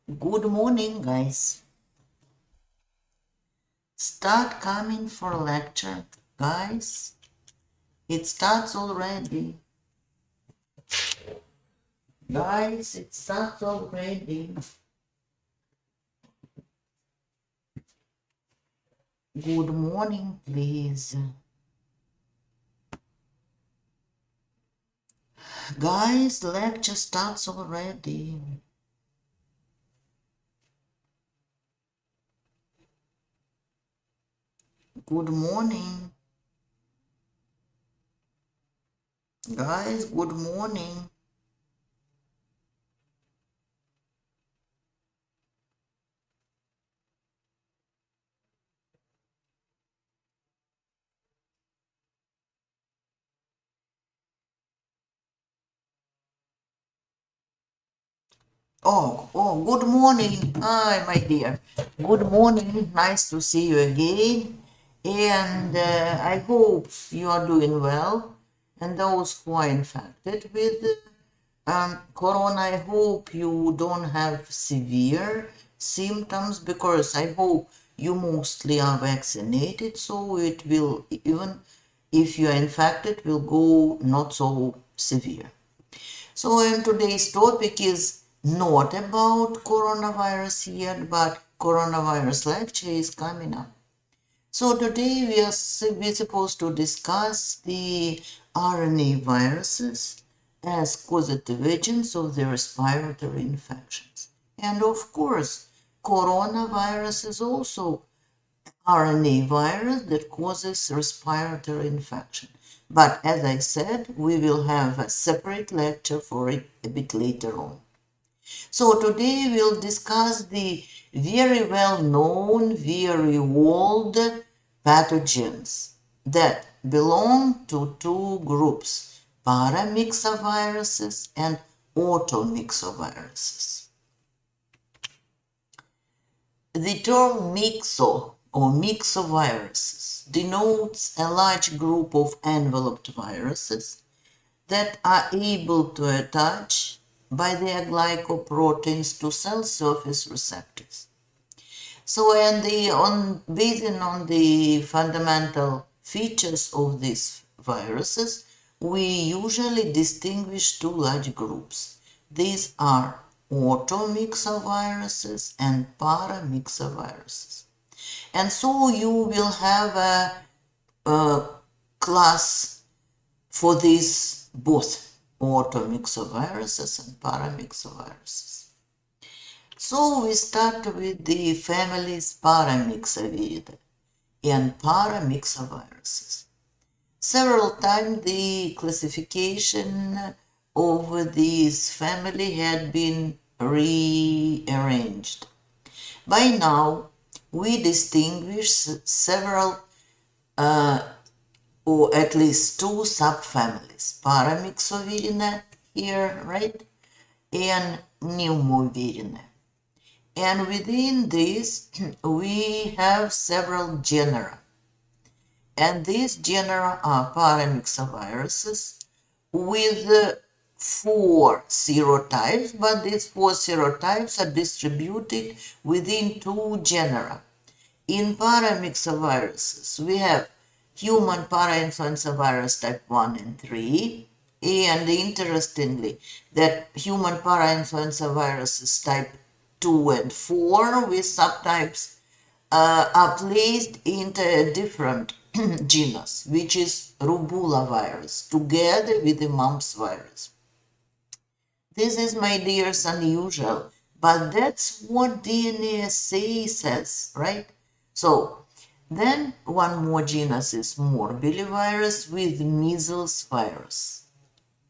Good morning, guys. Start coming for lecture, guys. It starts already. Guys, it starts already. Good morning, please. Guys, the lecture starts already. Good morning. Guys, good morning. Oh, good morning. Hi, my dear. Good morning. Nice to see you again. And I hope you are doing well. And those who are infected with corona, I hope you don't have severe symptoms because I hope you mostly are vaccinated. So it will, even if you are infected, will go not so severe. So in today's topic is not about coronavirus yet, but coronavirus lecture is coming up. So today we're supposed to discuss the RNA viruses as causative agents of the respiratory infections. And of course, coronavirus is also RNA virus that causes respiratory infection. But as I said, we will have a separate lecture for it a bit later on. So today we'll discuss the very well-known, very old pathogens that belong to two groups, Paramyxoviruses and Orthomyxoviruses. The term myxo or myxoviruses denotes a large group of enveloped viruses that are able to attach by their glycoproteins to cell surface receptors. So, based on the fundamental features of these viruses, we usually distinguish two large groups. These are orthomyxoviruses and paramyxoviruses. And so you will have a class for these both orthomyxoviruses and paramyxoviruses. So we start with the families Paramyxoviridae and paramyxoviruses. Several times the classification of this family had been rearranged. By now, we distinguish several or at least two subfamilies, Paramyxoviridae here, right, and Pneumoviridae. And within this, we have several genera. And these genera are paramyxoviruses with 4 serotypes, but these 4 serotypes are distributed within 2 genera. In paramyxoviruses, we have human parainfluenza virus type 1 and 3, and interestingly, that human parainfluenza viruses type 2 and 4 with subtypes are placed into a different genus, which is rubella virus, together with the mumps virus. This is, my dears, unusual, but that's what DNA says, right? So, then one more genus is morbillivirus with measles virus,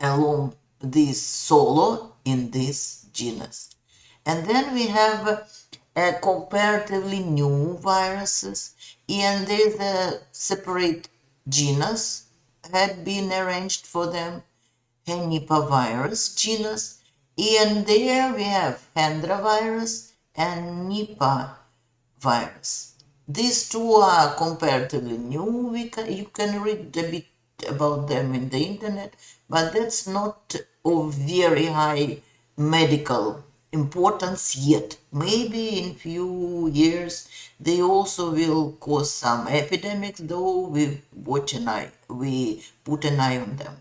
along this solo in this genus. And then we have comparatively new viruses, and there's a separate genus had been arranged for them, Nipa virus genus, and there we have Hendra virus and Nipa virus. These two are comparatively new. You can read a bit about them in the internet, but that's not of very high medical importance yet. Maybe in few years they also will cause some epidemics, though we put an eye on them.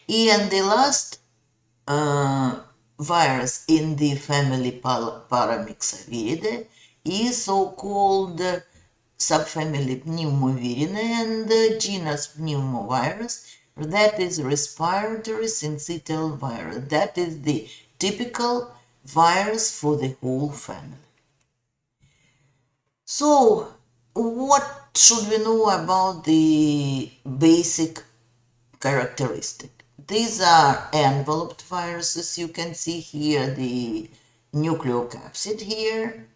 And the last virus in the family Paramyxoviridae is so-called subfamily Pneumovirinae and genus Pneumovirus, that is respiratory syncytial virus. That is the typical virus for the whole family. So, what should we know about the basic characteristic? These are enveloped viruses. You can see here the nucleocapsid here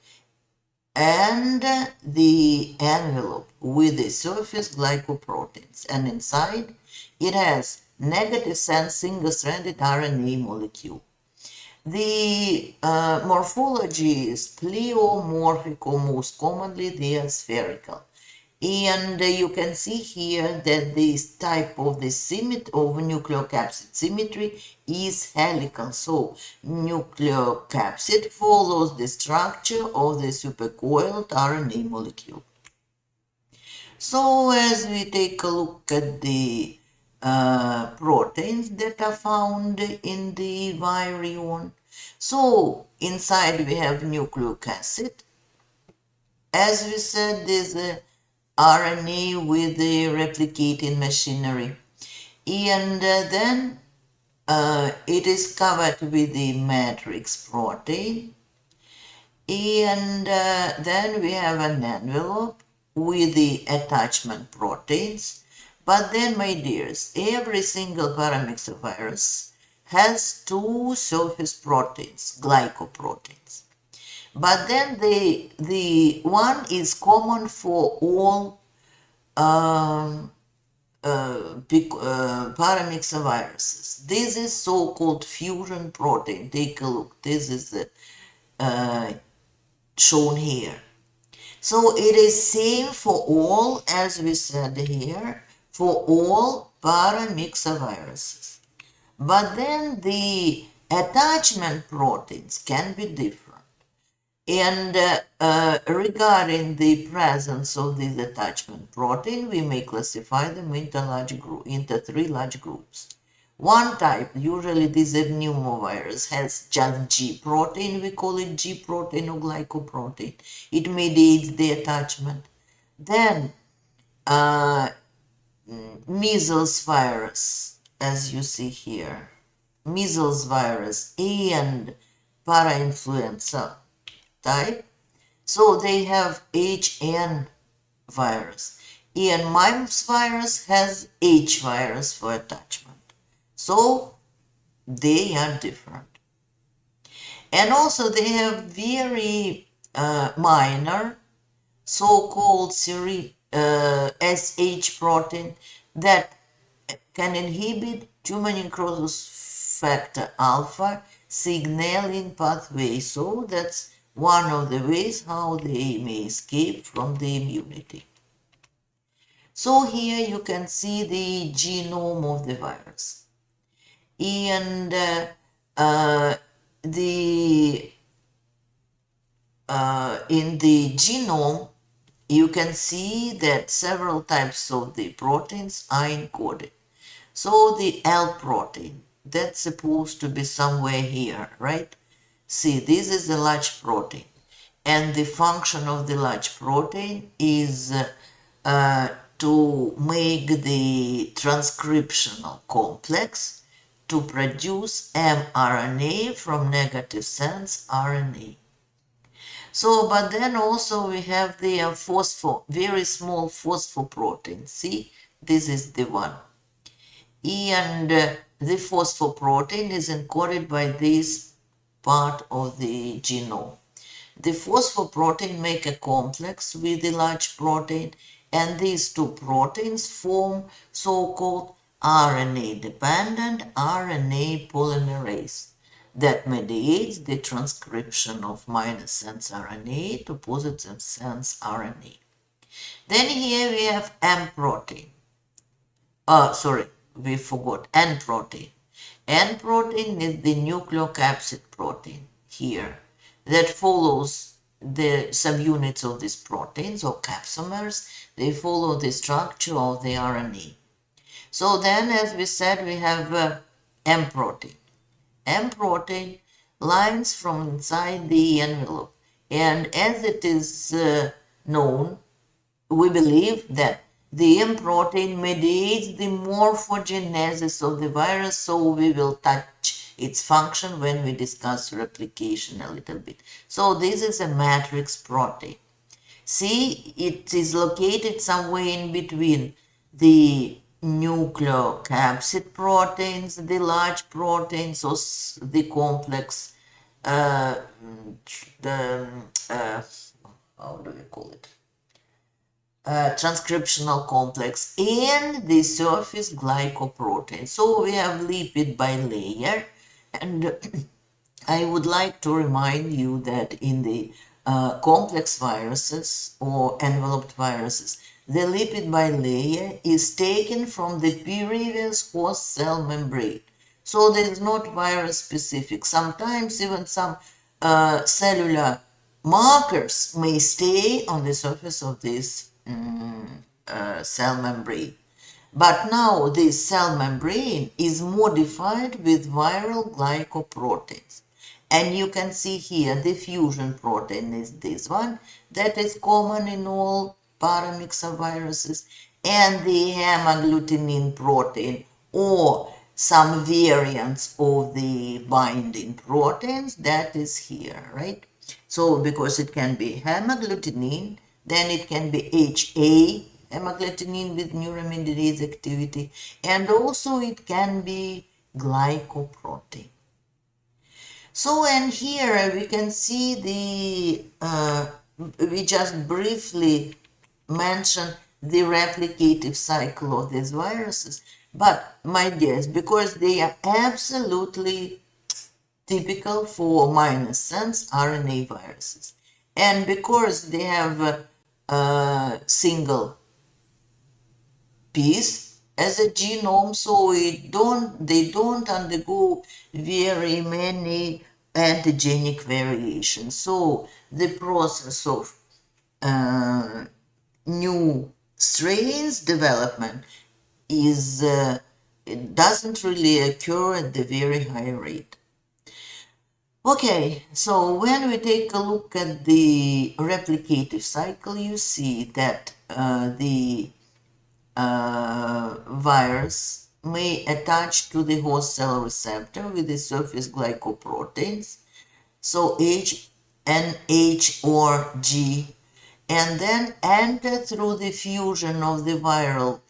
and the envelope with the surface glycoproteins, and inside it has negative sense single-stranded RNA molecule. The morphology is pleomorphic, or most commonly they are spherical. And you can see here that this type of the nucleocapsid symmetry is helical. So nucleocapsid follows the structure of the supercoiled RNA molecule. So as we take a look at the proteins that are found in the virion. So inside we have nucleic acid. As we said, there's a RNA with the replicating machinery. And then it is covered with the matrix protein. And then we have an envelope with the attachment proteins. But then, my dears, every single Paramyxovirus has two surface proteins, glycoproteins. But then the one is common for all Paramyxoviruses. This is so-called fusion protein. Take a look. This is shown here. So it is same for all, as we said here, for all Paramyxoviruses. But then the attachment proteins can be different. And regarding the presence of this attachment protein, we may classify them into three large groups. One type, usually this pneumovirus, has just G protein. We call it G protein or glycoprotein. It mediates the attachment. Then measles virus, as you see here, measles virus and parainfluenza type. So they have HN virus. And Measles virus has H virus for attachment. So they are different. And also they have very minor so-called SH protein that can inhibit tumor necrosis factor alpha signaling pathway. So that's one of the ways how they may escape from the immunity. So here you can see the genome of the virus. And in the genome, you can see that several types of the proteins are encoded. So the L protein, that's supposed to be somewhere here, right? See, this is a large protein. And the function of the large protein is to make the transcriptional complex to produce mRNA from negative sense RNA. So, but then also we have the very small phosphoprotein. See, this is the one. And the phosphoprotein is encoded by this part of the genome. The phosphoprotein make a complex with the large protein, and these two proteins form so-called RNA-dependent RNA polymerase that mediates the transcription of minus sense RNA to positive sense RNA. Then here we have M protein. We forgot N protein. N protein is the nucleocapsid protein. here that follows the subunits of these proteins or capsomers. They follow the structure of the RNA. So then, as we said, we have M protein. M protein lines from inside the envelope, and as it is known, we believe that the M protein mediates the morphogenesis of the virus, so we will touch its function when we discuss replication a little bit. So this is a matrix protein. See, it is located somewhere in between the nucleocapsid proteins, the large proteins, or the complex, how do we call it? Transcriptional complex, and the surface glycoprotein. So we have lipid bilayer, and I would like to remind you that in the complex viruses or enveloped viruses, the lipid bilayer is taken from the previous host cell membrane. So this is not virus specific. Sometimes even some cellular markers may stay on the surface of this cell membrane. But now this cell membrane is modified with viral glycoproteins. And you can see here the fusion protein is this one that is common in all Paramyxoviruses, and the hemagglutinin protein or some variants of the binding proteins that is here, right? So because it can be hemagglutinin, then it can be HA, hemagglutinin with neuraminidase activity, and also it can be glycoprotein. So, and here we can see we just briefly mentioned the replicative cycle of these viruses, but my dears, because they are absolutely typical for minor sense RNA viruses, and because they have a single piece as a genome, so they don't undergo very many antigenic variations. So the process of new strains development is it doesn't really occur at the very high rate. Okay, so when we take a look at the replicative cycle, you see that the virus may attach to the host cell receptor with the surface glycoproteins, so H, N, H, or G, and then enter through the fusion of the viral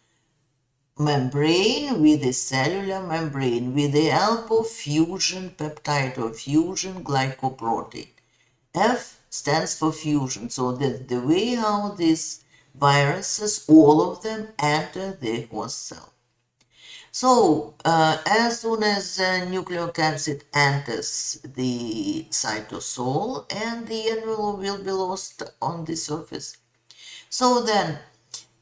membrane with the cellular membrane with the help of fusion peptide or fusion glycoprotein. F stands for fusion, so that's the way how these viruses, all of them, enter the host cell. So as soon as nucleocapsid enters the cytosol, and the envelope will be lost on the surface. So then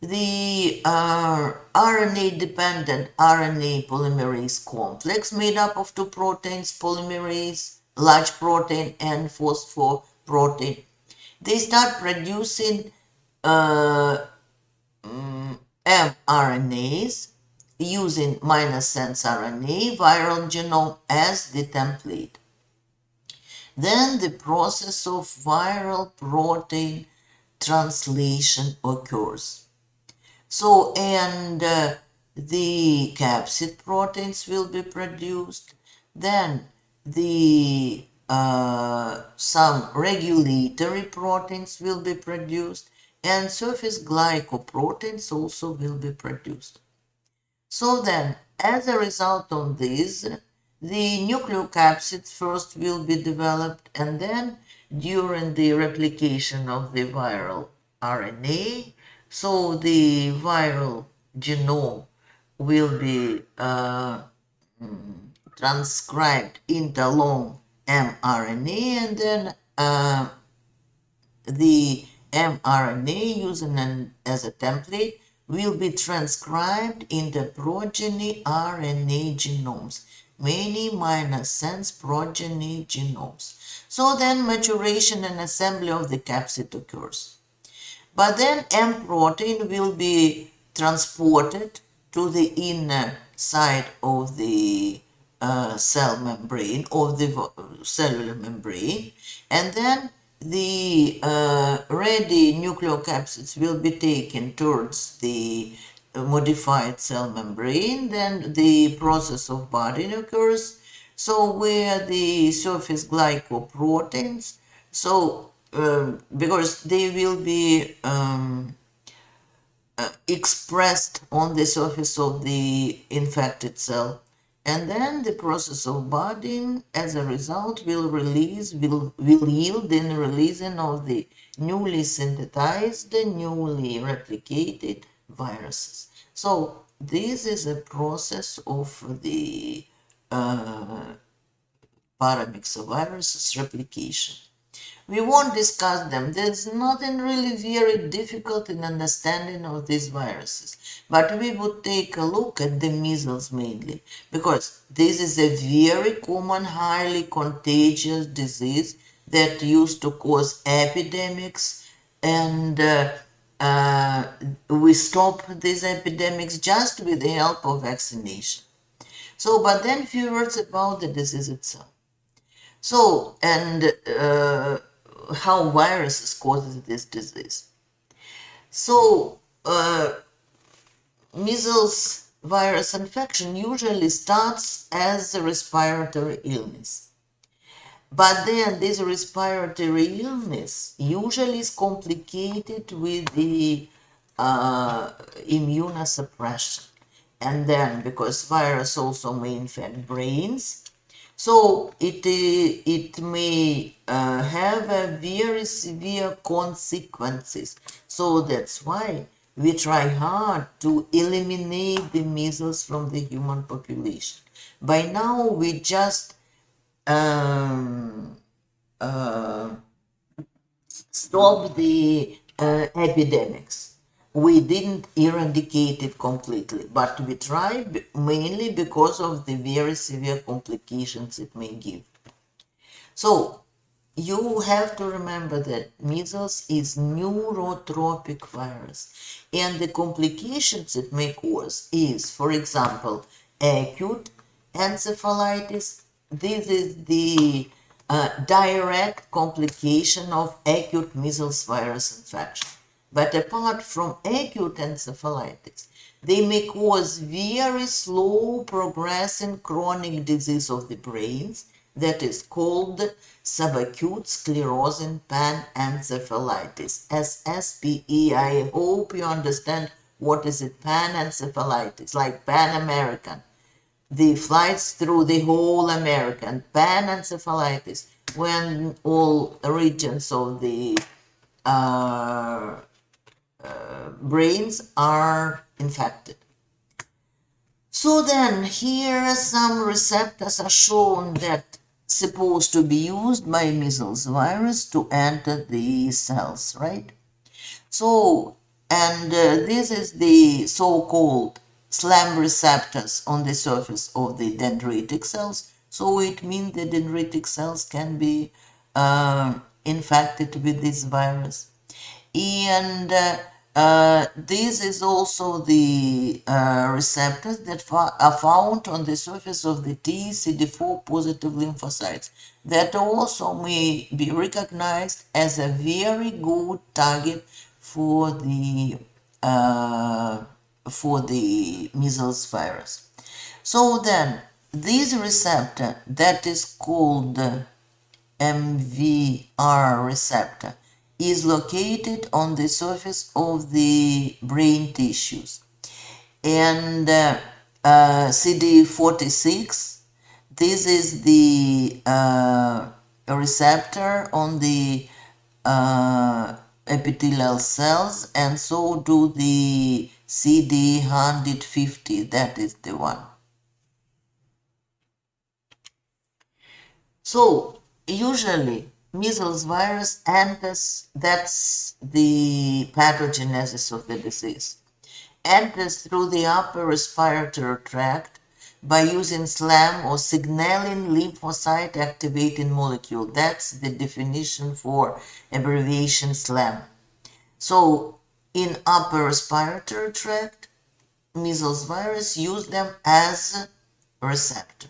the RNA-dependent RNA polymerase complex made up of two proteins, polymerase, large protein, and phosphoprotein, they start producing mRNAs using minor sense RNA viral genome as the template. Then the process of viral protein translation occurs. So, and the capsid proteins will be produced. Then the some regulatory proteins will be produced, and surface glycoproteins also will be produced. So then, as a result of this, the nucleocapsids first will be developed, and then during the replication of the viral RNA, so the viral genome will be transcribed into long mRNA, and then the mRNA using as a template will be transcribed into progeny RNA genomes, many minor sense progeny genomes. So then maturation and assembly of the capsid occurs. But then M protein will be transported to the inner side of the cell membrane, of the cellular membrane, and then the ready nucleocapsids will be taken towards the modified cell membrane. Then the process of budding occurs. So where the surface glycoproteins, because they will be expressed on the surface of the infected cell, and then the process of budding as a result will yield in releasing of the newly synthesized, newly replicated viruses. So this is a process of the Paramyxoviruses replication. We won't discuss them. There's nothing really very difficult in understanding of these viruses. But we would take a look at the measles mainly, because this is a very common, highly contagious disease that used to cause epidemics, and we stop these epidemics just with the help of vaccination. So, but then few words about the disease itself. So, and how viruses causes this disease. So, measles virus infection usually starts as a respiratory illness. But then this respiratory illness usually is complicated with the immunosuppression. And then because virus also may infect brains, so it may have a very severe consequences. So that's why we try hard to eliminate the measles from the human population. By now we just stop the epidemics. We didn't eradicate it completely, but we tried mainly because of the very severe complications it may give. So you have to remember that measles is neurotropic virus, and the complications it may cause is, for example, acute encephalitis. This is the direct complication of acute measles virus infection. But apart from acute encephalitis, they may cause very slow progressing chronic disease of the brains that is called subacute sclerosing panencephalitis, SSPE. I hope you understand what is it, panencephalitis, like Pan-American. The flights through the whole American, panencephalitis, when all regions of the brains are infected. So then here some receptors are shown that supposed to be used by measles virus to enter the cells, right? So, and this is the so-called SLAM receptors on the surface of the dendritic cells. So it means the dendritic cells can be infected with this virus. And this is also the receptors that are found on the surface of the T CD4 positive lymphocytes that also may be recognized as a very good target for the measles virus. So then this receptor that is called MVR receptor is located on the surface of the brain tissues. And CD46, this is the receptor on the epithelial cells, and so do the CD150, that is the one. So usually measles virus enters, that's the pathogenesis of the disease, enters through the upper respiratory tract by using SLAM or signaling lymphocyte activating molecule. That's the definition for abbreviation SLAM. So in upper respiratory tract, measles virus use them as a receptor.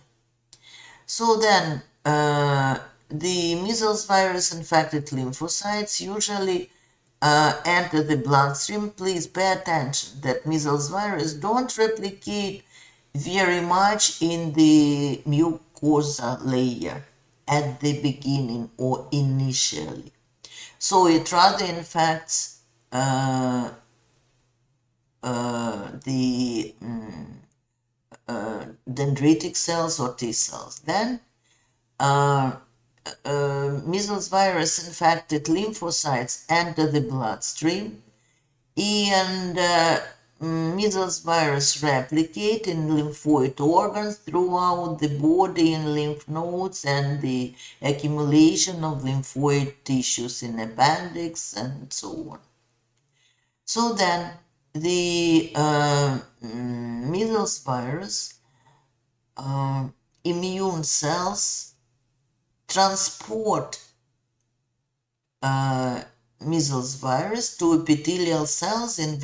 So then the measles virus infected lymphocytes usually enter the bloodstream. Please pay attention that measles virus don't replicate very much in the mucosa layer at the beginning or initially. So it rather infects the dendritic cells or T cells. Then measles virus infected lymphocytes enter the bloodstream, and measles virus replicate in lymphoid organs throughout the body in lymph nodes and the accumulation of lymphoid tissues in appendix and so on. So then the measles virus immune cells transport measles virus to epithelial cells in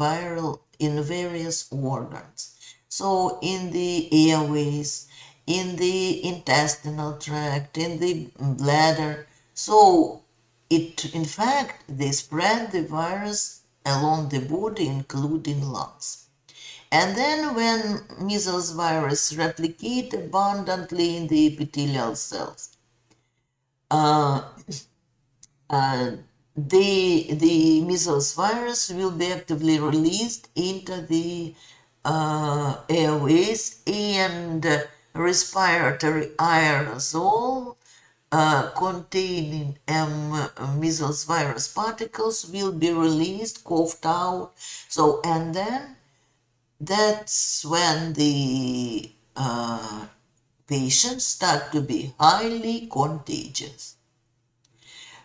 various organs. So in the airways, in the intestinal tract, in the bladder. So in fact, they spread the virus along the body, including lungs. And then when measles virus replicate abundantly in the epithelial cells, the measles virus will be actively released into the airways, and respiratory aerosol containing measles virus particles will be released, coughed out. So, and then that's when the patients start to be highly contagious.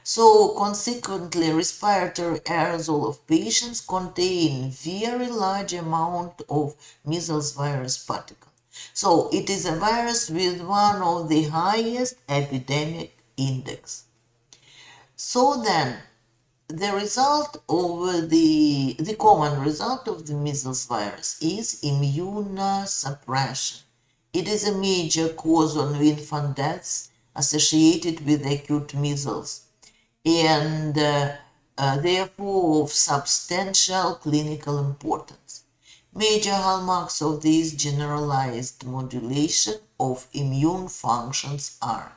So consequently, respiratory aerosol of patients contain very large amount of measles virus particles. So it is a virus with one of the highest epidemic index. So then the result of the common result of the measles virus is immunosuppression. It is a major cause of infant deaths associated with acute measles, and therefore of substantial clinical importance. Major hallmarks of this generalized modulation of immune functions are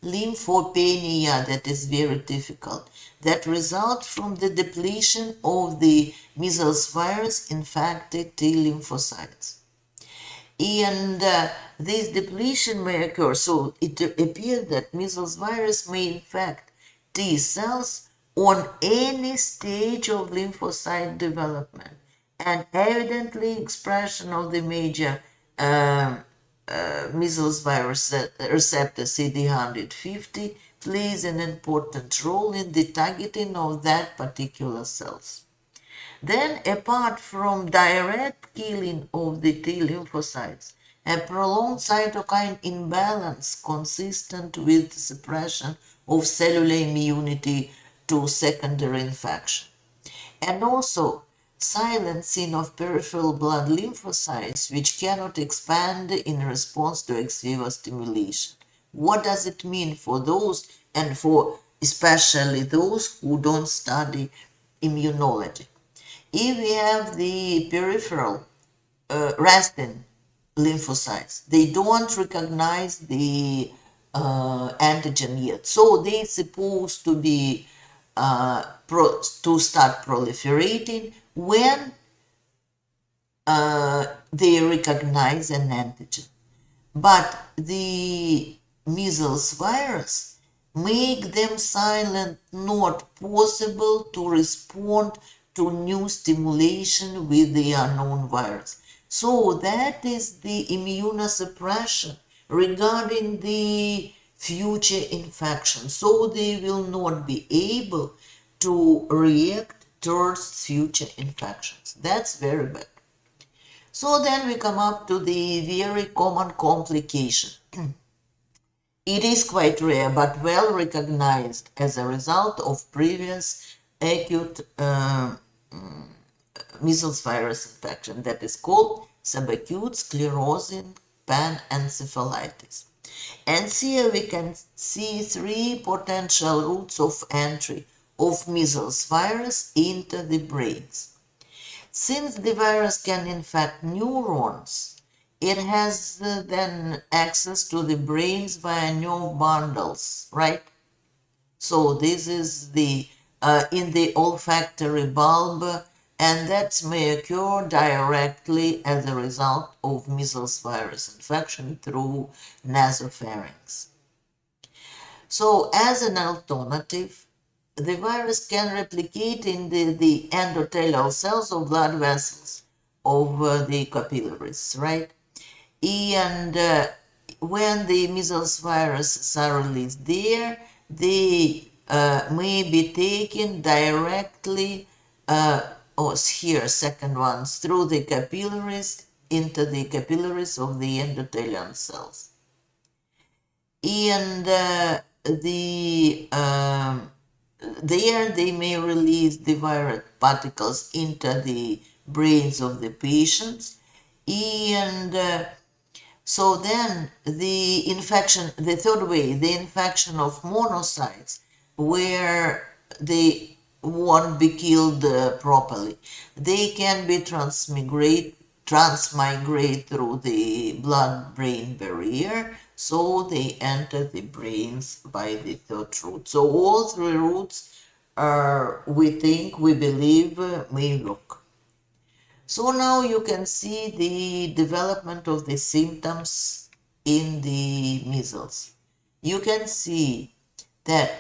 lymphopenia, that is very difficult, that results from the depletion of the measles virus infected T lymphocytes. And this depletion may occur, so it appears that measles virus may infect T cells on any stage of lymphocyte development, and evidently expression of the major measles virus receptor CD150 plays an important role in the targeting of that particular cells. Then, apart from direct killing of the T lymphocytes, a prolonged cytokine imbalance consistent with suppression of cellular immunity to secondary infection, and also silencing of peripheral blood lymphocytes which cannot expand in response to ex vivo stimulation. What does it mean for those, and for especially those who don't study immunology? If we have the peripheral resting lymphocytes, they don't recognize the antigen yet, so they're supposed to be to start proliferating when they recognize an antigen. But the measles virus make them silent, not possible to respond to new stimulation with the unknown virus. So that is the immunosuppression regarding the future infection. So they will not be able to react towards future infections. That's very bad. So then we come up to the very common complication. It is quite rare but well recognized as a result of previous acute measles virus infection that is called subacute sclerosing panencephalitis. And here we can see three potential routes of entry of measles virus into the brains. Since the virus can infect neurons, it has then access to the brains via nerve bundles, right? So this is the in the olfactory bulb, and that may occur directly as a result of measles virus infection through nasopharynx. So as an alternative, the virus can replicate in the endothelial cells of blood vessels of the capillaries, right? And when the measles viruses are released there, they may be taken directly, or here, second ones, through the capillaries into the capillaries of the endothelial cells. And there they may release the viral particles into the brains of the patients, and so then the infection, the third way, the infection of monocytes, where they won't be killed properly, they can be transmigrate through the blood-brain barrier, so they enter the brains by the third route. So all three routes we believe may work. So now you can see the development of the symptoms in the measles. You can see that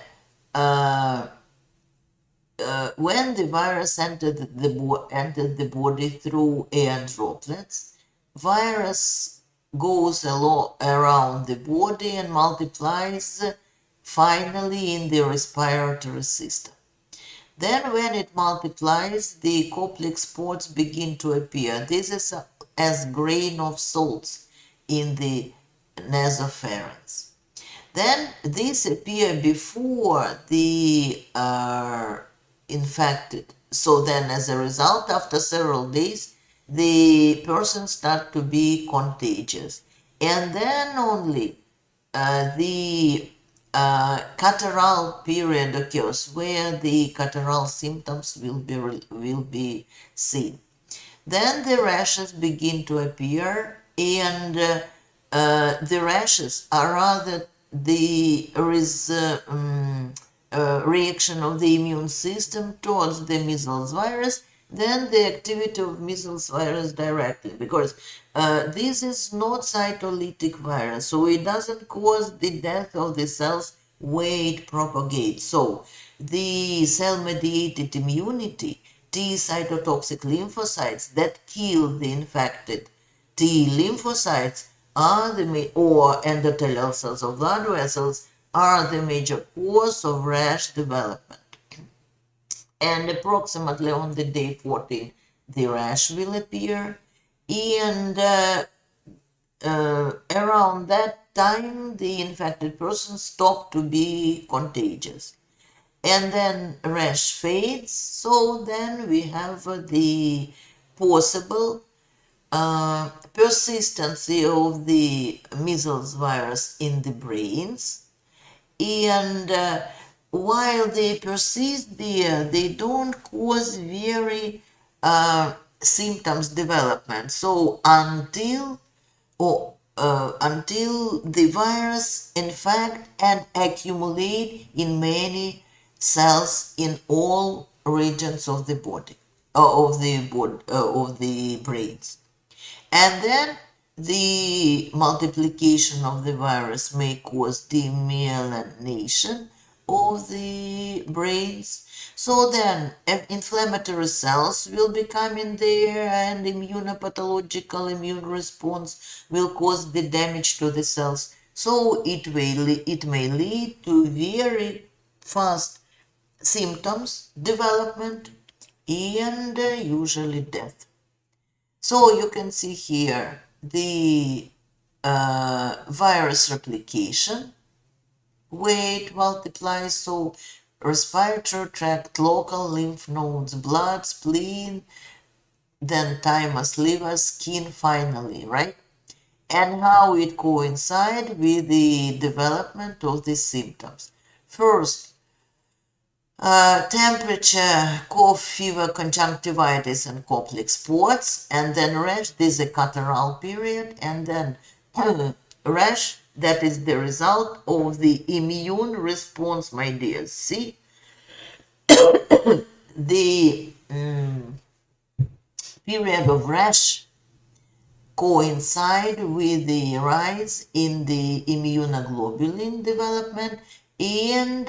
when the virus entered the body through air droplets, virus goes around the body and multiplies finally in the respiratory system. Then when it multiplies, the complex spots begin to appear. This is as grain of salts in the nasopharynx. Then these appear before the infected. So then as a result, after several days, the person starts to be contagious. And then only the catarrhal period occurs, where the catarrhal symptoms will be seen. Then the rashes begin to appear, and the rashes are rather the reaction of the immune system towards the measles virus than the activity of measles virus directly, because this is not cytolytic virus, so it doesn't cause the death of the cells where it propagates. So the cell-mediated immunity, T cytotoxic lymphocytes that kill the infected T lymphocytes are or endothelial cells of blood vessels are the major cause of rash development. And approximately on the day 14, the rash will appear, and around that time, the infected person stops to be contagious. And then rash fades, so then we have the possible persistency of the measles virus in the brains. And while they persist there, they don't cause very symptoms development. So until the virus infect and accumulate in many cells in all regions of the body, of the brains. And then the multiplication of the virus may cause demyelination of the brains. So then inflammatory cells will become in there, and immunopathological immune response will cause the damage to the cells. So it may lead to very fast symptoms development and usually death. So you can see here the virus replication, where it multiplies. So respiratory tract, local lymph nodes, blood, spleen, then thymus, liver, skin finally, right? And how it coincides with the development of the symptoms. First, temperature, cough, fever, conjunctivitis, and complex spots, and then rash. This is a catarrhal period, and then rash. That is the result of the immune response, my dears. See, the period of rash coincide with the rise in the immunoglobulin development and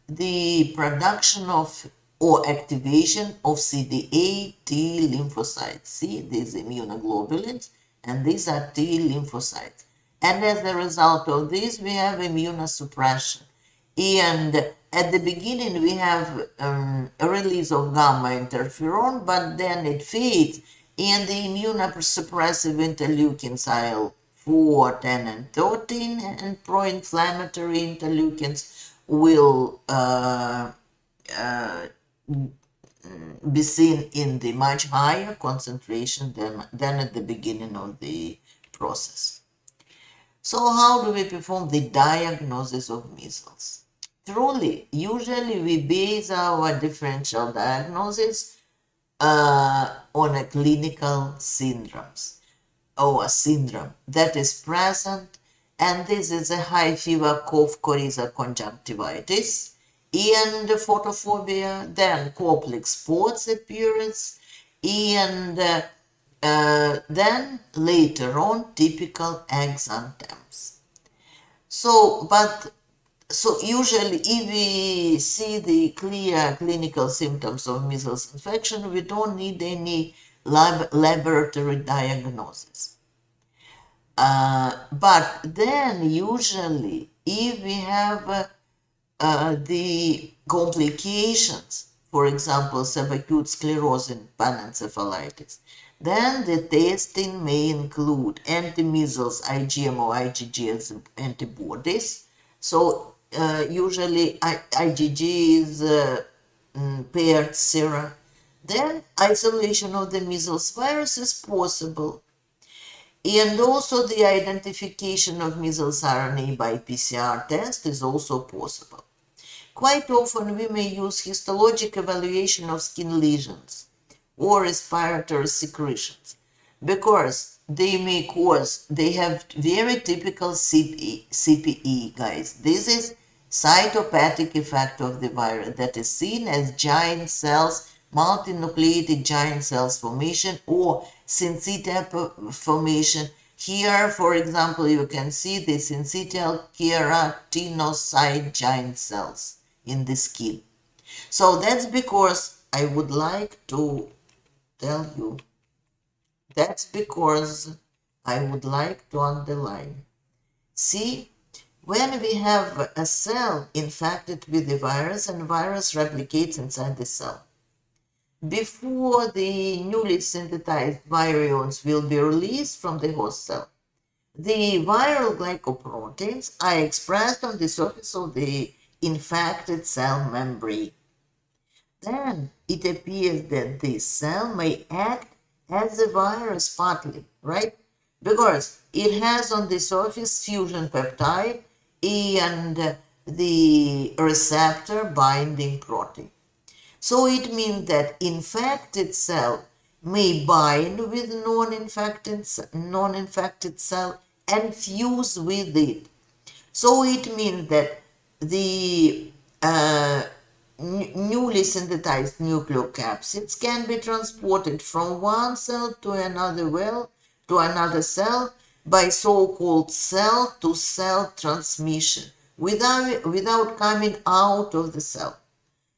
the production of or activation of CD8 T lymphocytes. See, these immunoglobulins, and these are T lymphocytes. And as a result of this, we have immunosuppression. And at the beginning, we have a release of gamma interferon, but then it fades, and the immunosuppressive interleukins IL-4, 10, and 13, and pro-inflammatory interleukins will be seen in the much higher concentration than at the beginning of the process. So how do we perform the diagnosis of measles? Truly, usually we base our differential diagnosis on a clinical syndromes or a syndrome that is present, and this is a high fever, cough, coryza, conjunctivitis, and photophobia, then complex spots appearance, and then later on typical exanthems. So usually if we see the clear clinical symptoms of measles infection, we don't need any laboratory diagnosis. But then usually if we have the complications, for example, subacute sclerosing panencephalitis, then the testing may include anti-measles IgM or IgG antibodies. So usually IgG is paired sera. Then isolation of the measles virus is possible. And also the identification of measles RNA by PCR test is also possible. Quite often we may use histologic evaluation of skin lesions or respiratory secretions because they have very typical CPE, guys. This is cytopathic effect of the virus that is seen as giant cells, multinucleated giant cells formation or syncytial formation. Here, for example, you can see the syncytial keratinocyte giant cells in the skin. So that's because I would like to tell you, that's because I would like to underline. See, when we have a cell infected with the virus and virus replicates inside the cell, before the newly synthesized virions will be released from the host cell, the viral glycoproteins are expressed on the surface of the infected cell membrane. Then it appears that this cell may act as a virus partly, right? Because it has on the surface fusion peptide and the receptor binding protein. So it means that infected cell may bind with non-infected cell and fuse with it. So it means that the newly synthesized nucleocapsids can be transported from one cell to another cell by so-called cell-to-cell transmission without coming out of the cell.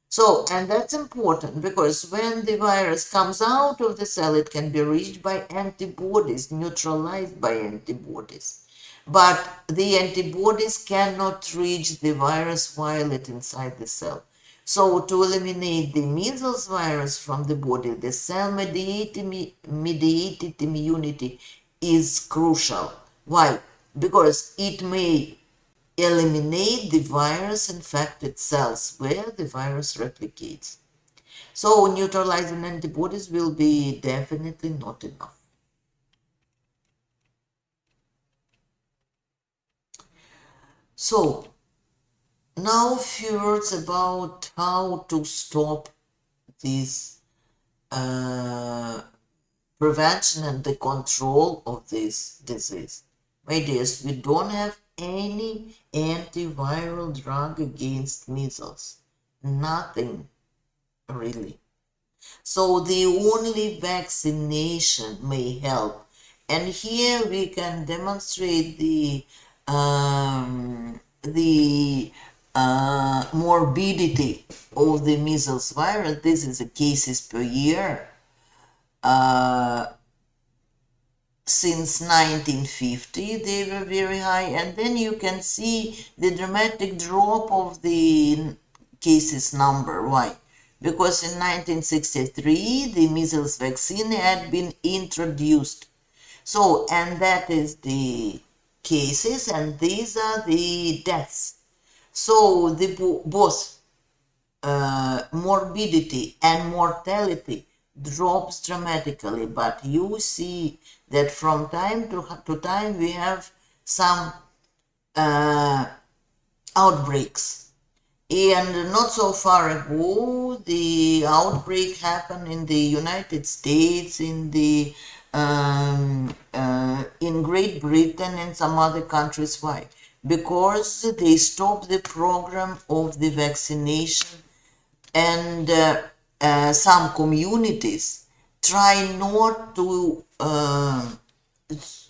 So, and that's important because when the virus comes out of the cell, it can be reached by antibodies, neutralized by antibodies. But the antibodies cannot reach the virus while it's inside the cell. So to eliminate the measles virus from the body, the cell-mediated immunity is crucial. Why? Because it may eliminate the virus-infected cells where the virus replicates. So neutralizing antibodies will be definitely not enough. So now a few words about how to stop this prevention and the control of this disease. My dears, we don't have any antiviral drug against measles. Nothing, really. So the only vaccination may help. And here we can demonstrate the morbidity of the measles virus. This is the cases per year. Since 1950 they were very high, and then you can see the dramatic drop of the cases number. Why? Because in 1963 the measles vaccine had been introduced. So, and that is the cases, and these are the deaths. So the both morbidity and mortality drops dramatically, but you see that from time to time we have some outbreaks. And not so far ago, the outbreak happened in the United States, in the in Great Britain and some other countries. Why? Because they stopped the program of the vaccination, and some communities try not to,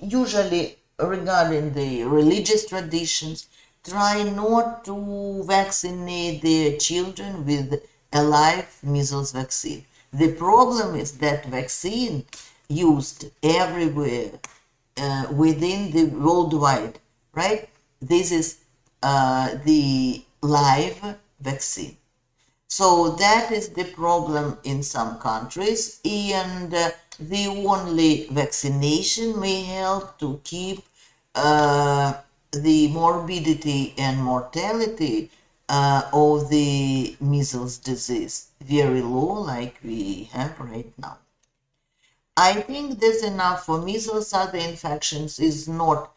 usually regarding the religious traditions, try not to vaccinate their children with a live measles vaccine. The problem is that vaccine used everywhere within the worldwide, right? This is the live vaccine. So that is the problem in some countries, and the only vaccination may help to keep the morbidity and mortality of the measles disease very low, like we have right now. I think that's enough for measles. Other infections is not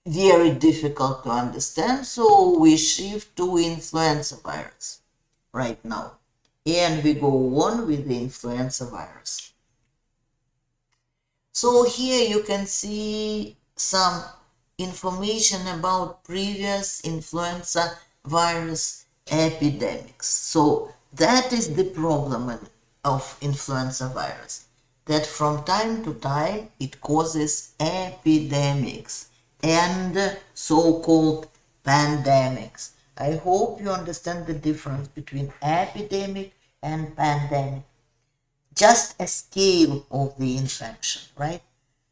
very difficult to understand, so we shift to influenza virus right now, and we go on with the influenza virus. So here you can see some information about previous influenza virus epidemics. So that is the problem of influenza virus, that from time to time it causes epidemics and so-called pandemics. I hope you understand the difference between epidemic and pandemic. Just a scale of the infection, right?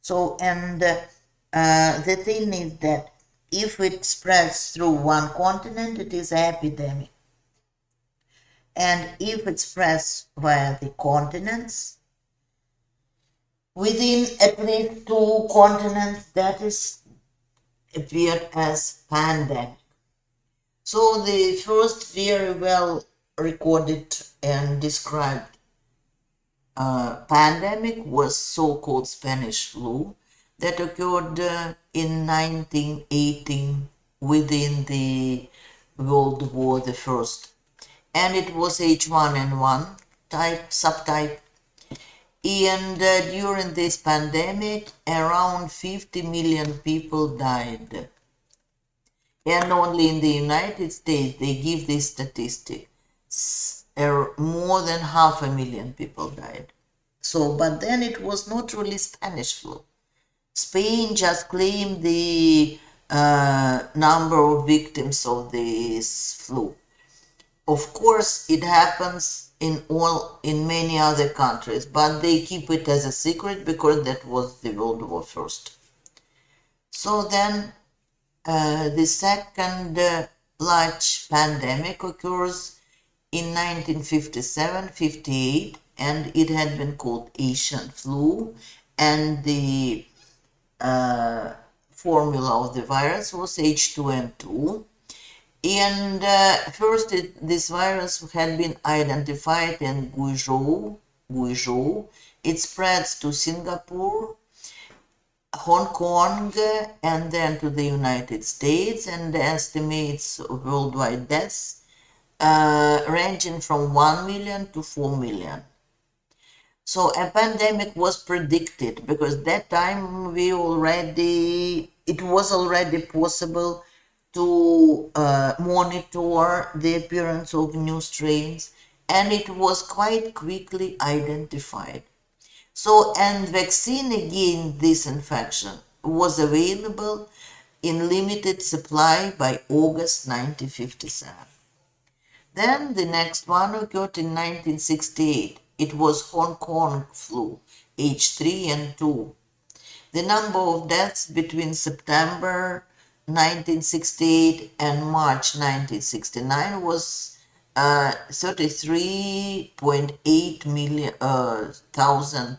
So, and the thing is that if it spreads through one continent, it is an epidemic. And if it spreads via the continents, within at least two continents, that is appeared as pandemic. So the first very well recorded and described pandemic was so-called Spanish flu that occurred in 1918 within the World War the First, and it was H1n1 type subtype. And during this pandemic, around 50 million people died. And only in the United States, they give this statistic. More than 500,000 people died. So, but then it was not really Spanish flu. Spain just claimed the number of victims of this flu. Of course, it happens in many other countries, but they keep it as a secret because that was the World War First. So then the second large pandemic occurs in 1957-58, and it had been called Asian flu, and the formula of the virus was H2N2. And first, this virus had been identified in Guizhou. It spreads to Singapore, Hong Kong, and then to the United States, and the estimates of worldwide deaths ranging from 1 million to 4 million. So a pandemic was predicted because that time it was already possible to monitor the appearance of new strains, and it was quite quickly identified. So, and vaccine against this infection was available in limited supply by August 1957. Then the next one occurred in 1968. It was Hong Kong flu, H3N2. The number of deaths between September 1968 and March 1969 was 33.8 million thousand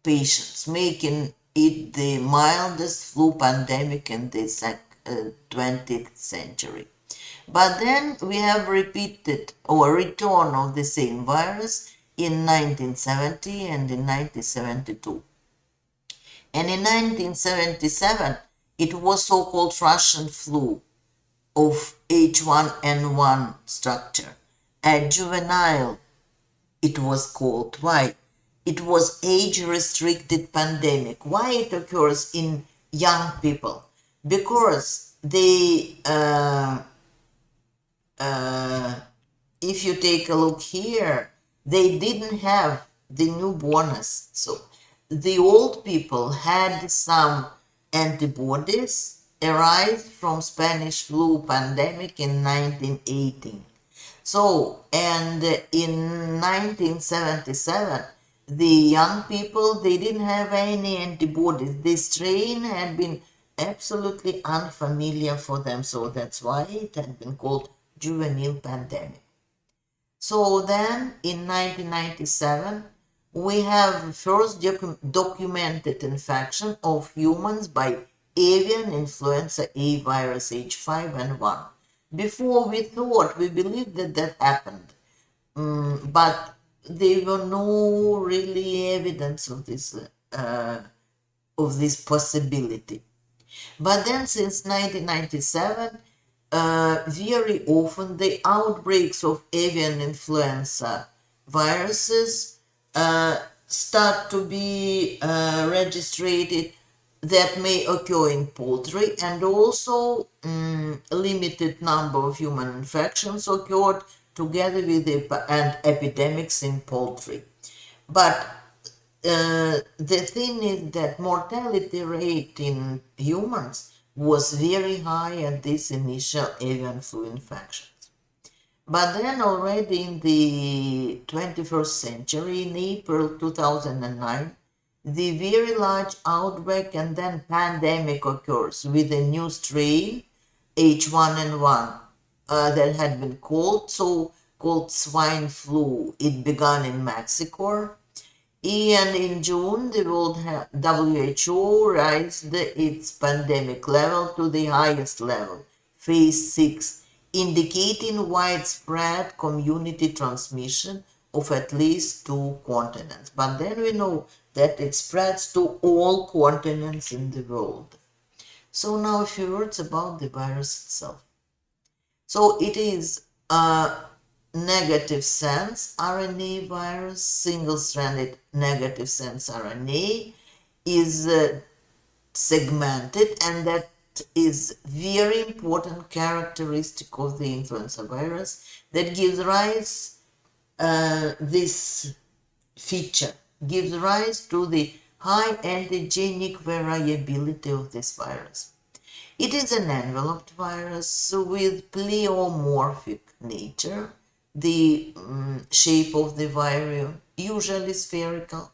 patients, making it the mildest flu pandemic in the 20th century. But then we have repeated or return of the same virus in 1970 and in 1972. And in 1977, it was so-called Russian flu of H1n1 structure. A juvenile, it was called. Why? It was age-restricted pandemic. Why it occurs in young people? Because they if you take a look here, they didn't have the newborns. So the old people had some antibodies arise from Spanish flu pandemic in 1918. So, and in 1977, the young people, they didn't have any antibodies. This strain had been absolutely unfamiliar for them. So that's why it had been called juvenile pandemic. So then in 1997, we have first documented infection of humans by Avian influenza A virus H5N1. Before we believed that happened, but there were no really evidence of this possibility. But then since 1997, very often the outbreaks of avian influenza viruses start to be registered that may occur in poultry, and also a limited number of human infections occurred together with epidemics in poultry. But the thing is that mortality rate in humans was very high at these initial avian flu infections. But then already in the 21st century, in April 2009, the very large outbreak and then pandemic occurs with a new strain, H1N1, that had been called swine flu. It began in Mexico. And in June, the World WHO raised its pandemic level to the highest level, phase 6, indicating widespread community transmission of at least 2 continents. But then we know that it spreads to all continents in the world. So now a few words about the virus itself. So it is a negative sense RNA virus, single-stranded negative sense RNA, is segmented, and that is very important characteristic of the influenza virus that gives rise this feature gives rise to the high antigenic variability of this virus. It is an enveloped virus with pleomorphic nature. The shape of the virion, usually spherical,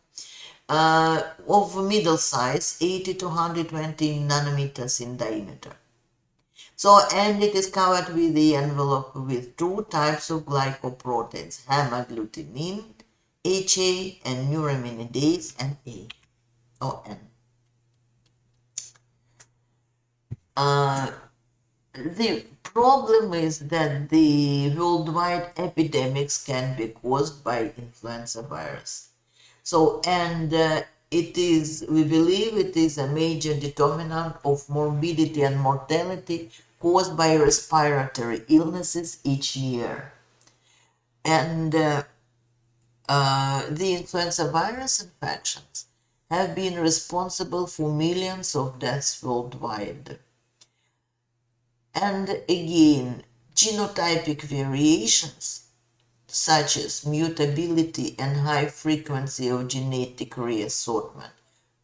of middle size, 80 to 120 nanometers in diameter. So, and it is covered with the envelope with two types of glycoproteins, hemagglutinin, HA, and neuraminidase, and A, or N. The problem is that the worldwide epidemics can be caused by influenza virus. So, and we believe it is a major determinant of morbidity and mortality caused by respiratory illnesses each year. And the influenza virus infections have been responsible for millions of deaths worldwide. And again, genotypic variations such as mutability and high frequency of genetic reassortment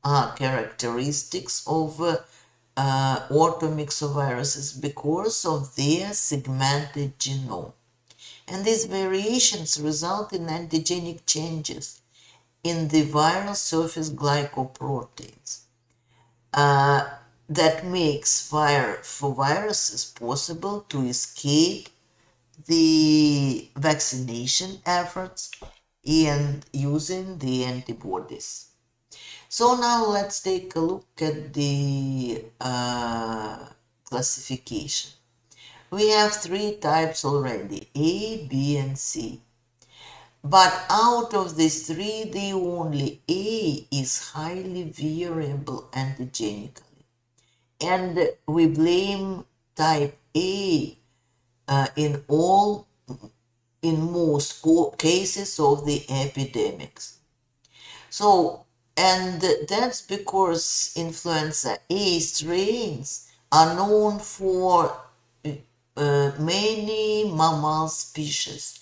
are characteristics of orthomyxoviruses because of their segmented genome. And these variations result in antigenic changes in the viral surface glycoproteins that makes for viruses possible to escape the vaccination efforts and using the antibodies. So now let's take a look at the classification. We have three types already, A, B, and C. But out of these three, the only A is highly variable antigenically. And we blame type A in most cases of the epidemics. So, and that's because influenza A strains are known for many mammal species.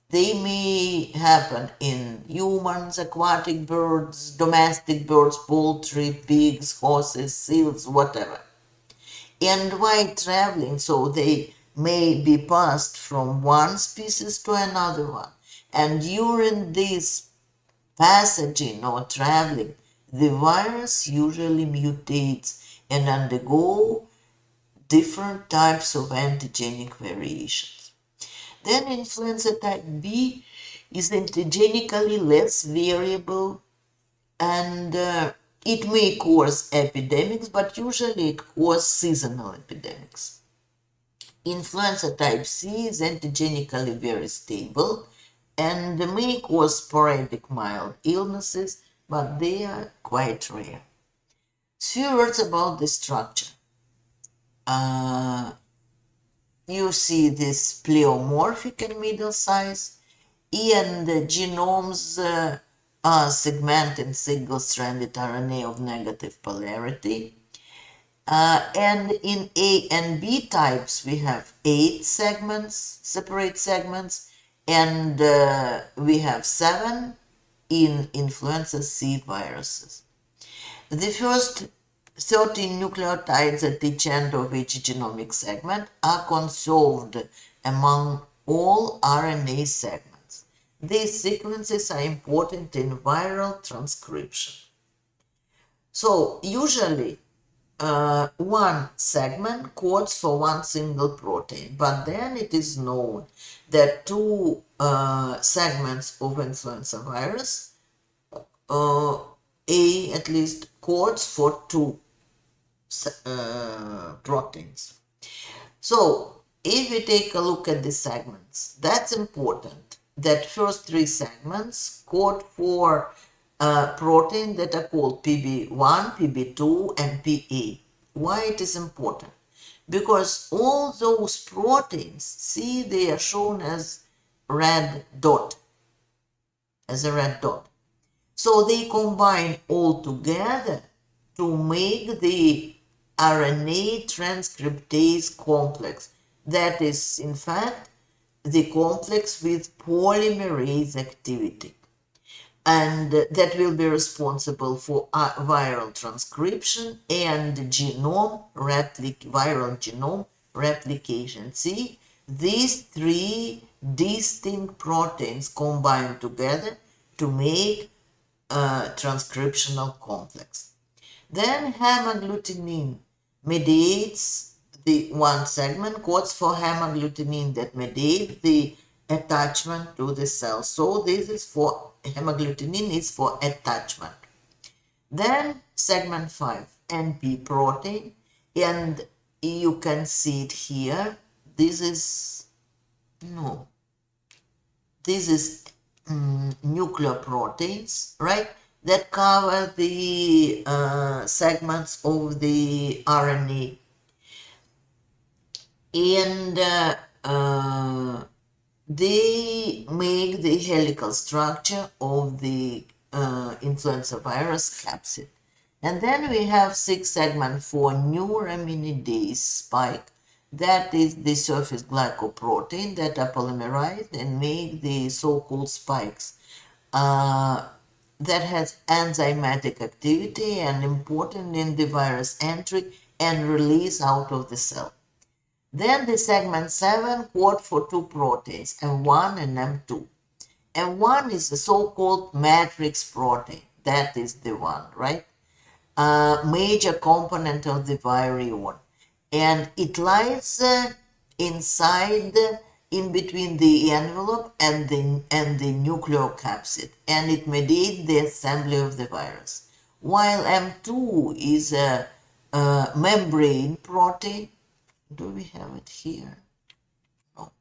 They may happen in humans, aquatic birds, domestic birds, poultry, pigs, horses, seals, whatever. And while traveling, so they may be passed from one species to another one. And during this passaging or traveling, the virus usually mutates and undergo different types of antigenic variations. Then influenza type B is antigenically less variable, and it may cause epidemics, but usually it causes seasonal epidemics. Influenza type C is antigenically very stable and may cause sporadic mild illnesses, but they are quite rare. Few words about the structure. You see this pleomorphic and middle size, and the genomes are segmented single-stranded RNA of negative polarity. And in A and B types, we have 8 segments, separate segments, and we have 7 in influenza C viruses. The first 13 nucleotides at each end of each genomic segment are conserved among all RNA segments. These sequences are important in viral transcription. So usually one segment codes for one single protein, but then it is known that 2 segments of influenza virus, A at least, codes for 2 proteins. So if we take a look at the segments, that's important that first 3 segments code for protein that are called PB1, PB2, and PA. Why it is important? Because all those proteins, see, they are shown as red dot, So they combine all together to make the RNA transcriptase complex. That is, in fact, the complex with polymerase activity. And that will be responsible for viral transcription and viral genome replication. See, these 3 distinct proteins combine together to make a transcriptional complex. Then hemagglutinin mediates the one segment codes for hemagglutinin that mediate the attachment to the cell. So this is for hemagglutinin is for attachment. Then segment 5, NP protein, and you can see it here. This is nucleoproteins, right? That cover the segments of the RNA. And they make the helical structure of the influenza virus capsid. And then we have 6 segment for Neuraminidase spike. That is the surface glycoprotein that are polymerized and make the so-called spikes. That has enzymatic activity and important in the virus entry and release out of the cell. Then the segment 7 code for 2 proteins, M1 and M2. M1 is the so-called matrix protein. That is the one, right? Major component of the virion. And it lies inside, in between the envelope and the nucleocapsid, and it mediates the assembly of the virus. While M2 is a membrane protein. Do we have it here? No.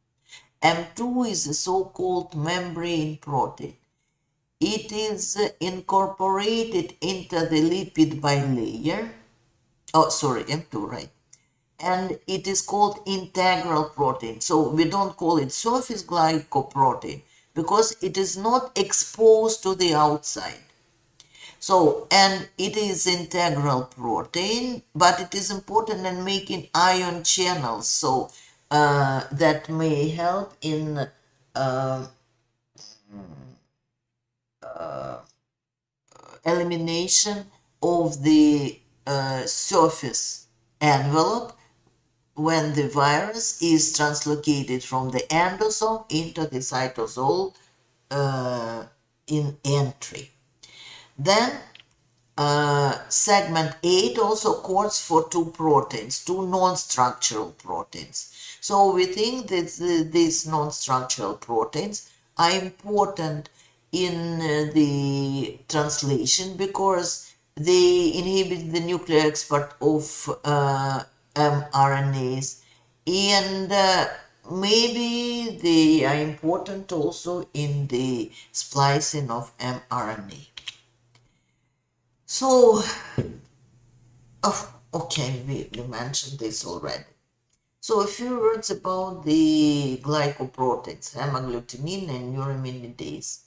M2 is a so-called membrane protein. It is incorporated into the lipid bilayer. Oh, sorry, M2, right? And it is called integral protein. So we don't call it surface glycoprotein because it is not exposed to the outside. So, and it is integral protein, but it is important in making ion channels. So that may help in elimination of the surface envelope when the virus is translocated from the endosome into the cytosol in entry. Then segment 8 also codes for 2 proteins, 2 non-structural proteins. So we think that these non-structural proteins are important in the translation because they inhibit the nuclear export of mRNAs, and maybe they are important also in the splicing of mRNA. So, okay, we mentioned this already. So a few words about the glycoproteins, hemagglutinin and neuraminidase.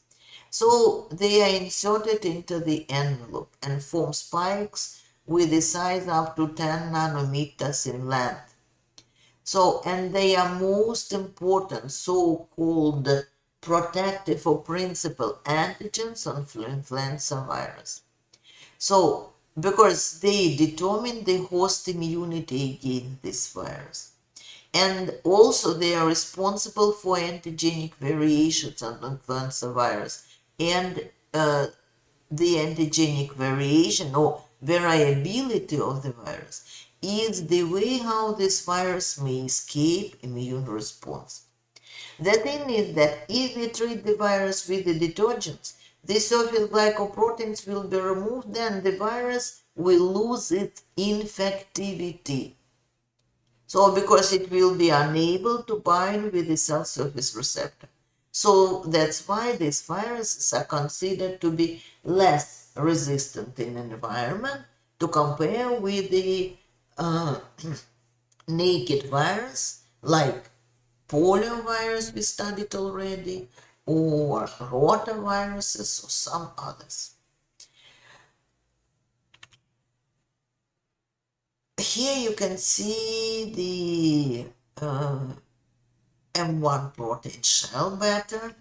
So they are inserted into the envelope and form spikes with a size up to 10 nanometers in length. So, and they are most important so-called protective or principal antigens on influenza virus. So, because they determine the host immunity against this virus. And also they are responsible for antigenic variations on influenza virus. And the antigenic variation or variability of the virus is the way how this virus may escape immune response. The thing is that if we treat the virus with the detergents, the surface glycoproteins will be removed and the virus will lose its infectivity. So because it will be unable to bind with the cell surface receptor. So that's why these viruses are considered to be less resistant in an environment to compare with the naked virus like poliovirus we studied already, or rotaviruses or some others. Here you can see the M1 protein shell pattern,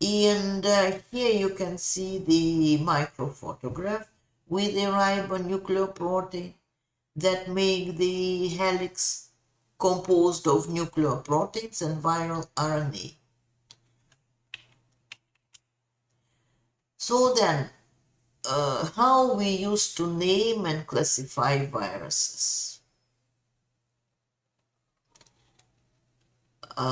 and here you can see the microphotograph with the ribonucleoprotein that make the helix composed of nucleoproteins and viral RNA. So then, how we used to name and classify viruses. they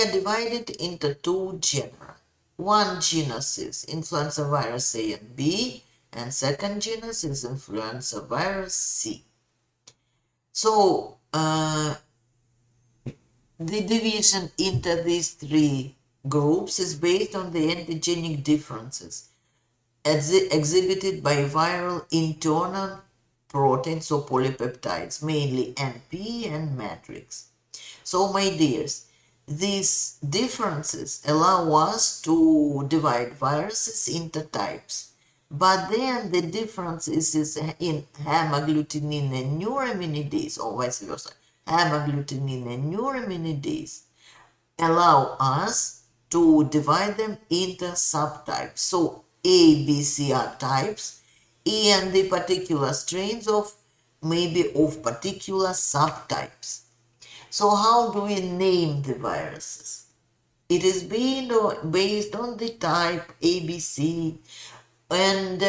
are divided into two genera. One genus is Influenza Virus A and B, and second genus is Influenza Virus C. So, the division into these three groups is based on the antigenic differences exhibited by viral internal proteins or polypeptides, mainly NP and matrix. So, my dears, these differences allow us to divide viruses into types. But then the difference is in hemagglutinin and neuraminidase, or vice versa. Hemagglutinin and neuraminidase allow us to divide them into subtypes. So A, B, C are types, and the particular strains of maybe of particular subtypes. So how do we name the viruses? It is based on the type ABC and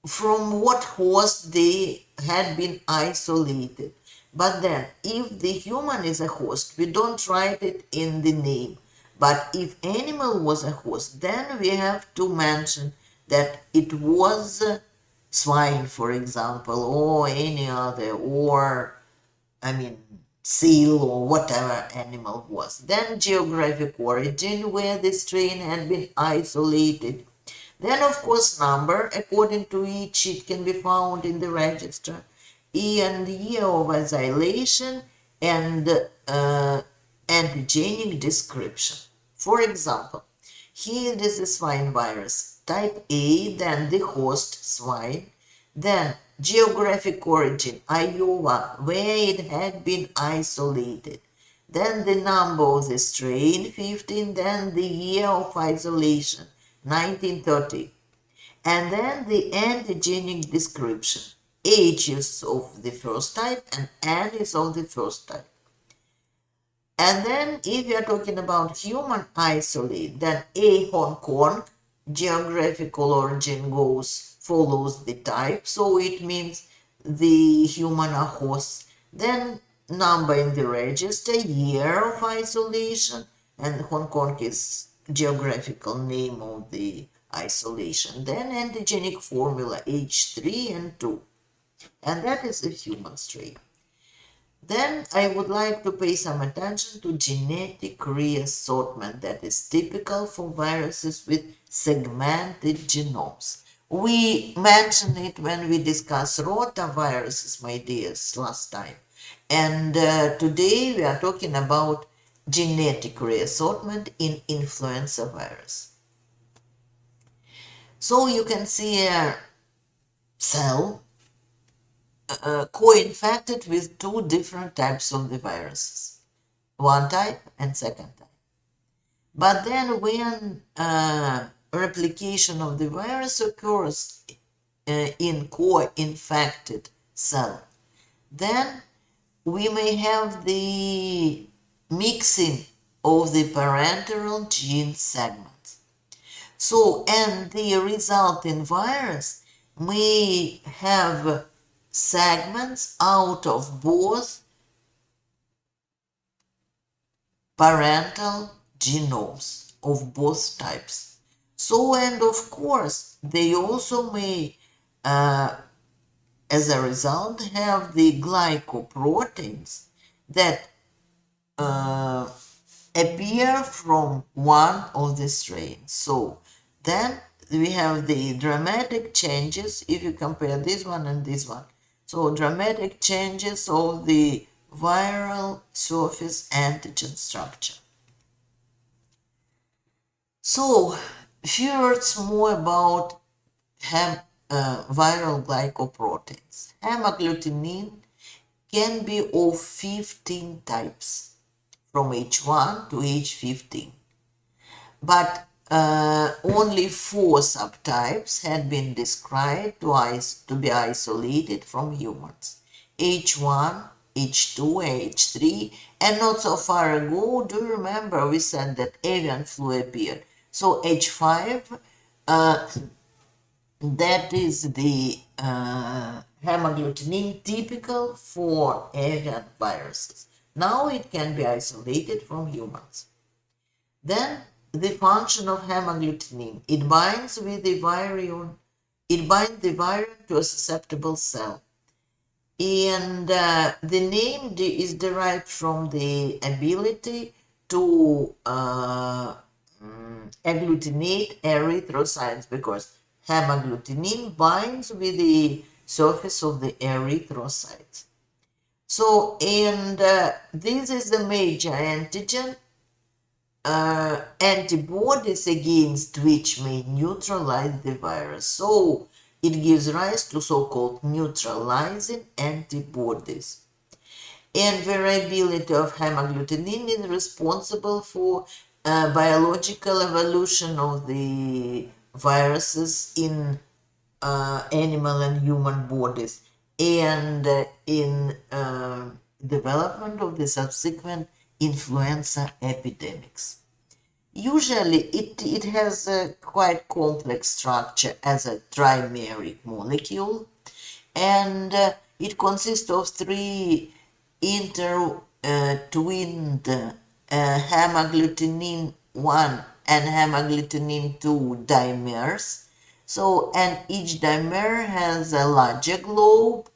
from what host they had been isolated. But then, if the human is a host, we don't write it in the name. But if animal was a host, then we have to mention that it was swine, for example, or any other, or, seal or whatever animal was. Then geographic origin, where the strain had been isolated. Then, of course, number, according to which it can be found in the register, and year of isolation, and antigenic description. For example, here this is swine virus, type A, then the host swine, then geographic origin, Iowa, where it had been isolated. Then the number of the strain, 15, then the year of isolation, 1930. And then the antigenic description. H is of the first type and N is of the first type. And then if we are talking about human isolate, then A Hong Kong, geographical origin follows the type, so it means the human are hosts. Then number in the register, year of isolation, and Hong Kong is geographical name of the isolation. Then antigenic formula H3 and 2. And that is the human strain. Then I would like to pay some attention to genetic reassortment that is typical for viruses with segmented genomes. We mentioned it when we discussed rotaviruses, my dears, last time. And today we are talking about genetic reassortment in influenza virus. So you can see a cell co-infected with two different types of the viruses, one type and second type. But then when replication of the virus occurs in co-infected cell, then we may have the mixing of the parental gene segments. So, and the resulting virus may have segments out of both parental genomes of both types. So, and of course, they also may, as a result, have the glycoproteins that appear from one of the strains. So, then we have the dramatic changes if you compare this one and this one. So dramatic changes of the viral surface antigen structure. So, few words more about viral glycoproteins. Hemagglutinin can be of 15 types, from H1 to H15. But only 4 subtypes had been described to be isolated from humans. H1, H2, H3, and not so far ago, do you remember we said that avian flu appeared? So H5, that is the hemagglutinin typical for avian viruses. Now it can be isolated from humans. Then the function of hemagglutinin, it binds with the virion, it binds the virion to a susceptible cell. And the name is derived from the ability to agglutinate erythrocytes, because hemagglutinin binds with the surface of the erythrocytes. So, and this is the major antigen, antibodies against which may neutralize the virus. So, it gives rise to so-called neutralizing antibodies. And variability of hemagglutinin is responsible for biological evolution of the viruses in animal and human bodies, and in development of the subsequent influenza epidemics. Usually it has a quite complex structure as a trimeric molecule, and it consists of three intertwined hemagglutinin 1 and hemagglutinin 2 dimers. So, and each dimer has a larger globe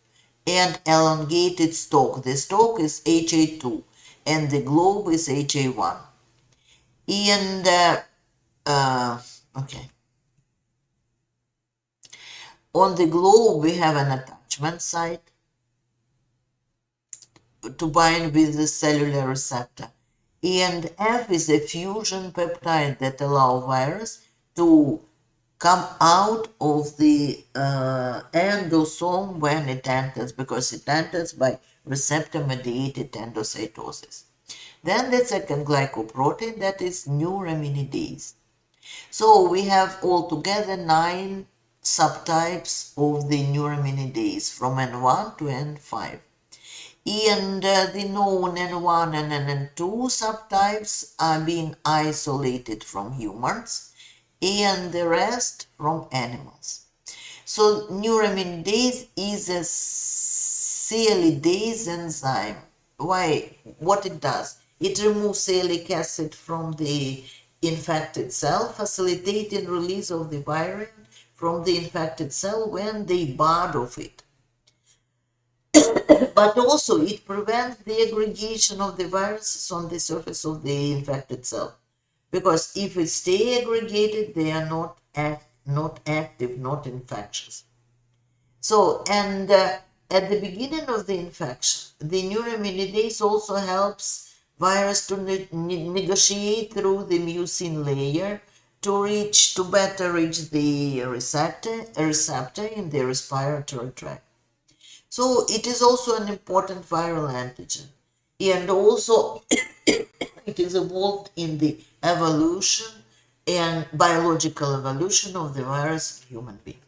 and elongated stalk. The stalk is HA2 and the globe is HA1. And okay, on the globe we have an attachment site to bind with the cellular receptor, and F is a fusion peptide that allow virus to come out of the endosome when it enters, because it enters by receptor-mediated endocytosis. Then the second glycoprotein, that is neuraminidase. So we have altogether 9 subtypes of the neuraminidase from N1 to N5. And the known N1 and N2 subtypes are being isolated from humans, and the rest from animals. So neuraminidase is a sialidase enzyme. Why? What it does? It removes sialic acid from the infected cell, facilitating release of the virion from the infected cell when they bud of it. But also it prevents the aggregation of the viruses on the surface of the infected cell, because if it stay aggregated, they are not active, not infectious. So, and at the beginning of the infection, the neuraminidase also helps virus to negotiate through the mucin layer to better reach the receptor in the respiratory tract. So it is also an important viral antigen, and also it is involved in the evolution and biological evolution of the virus in human being.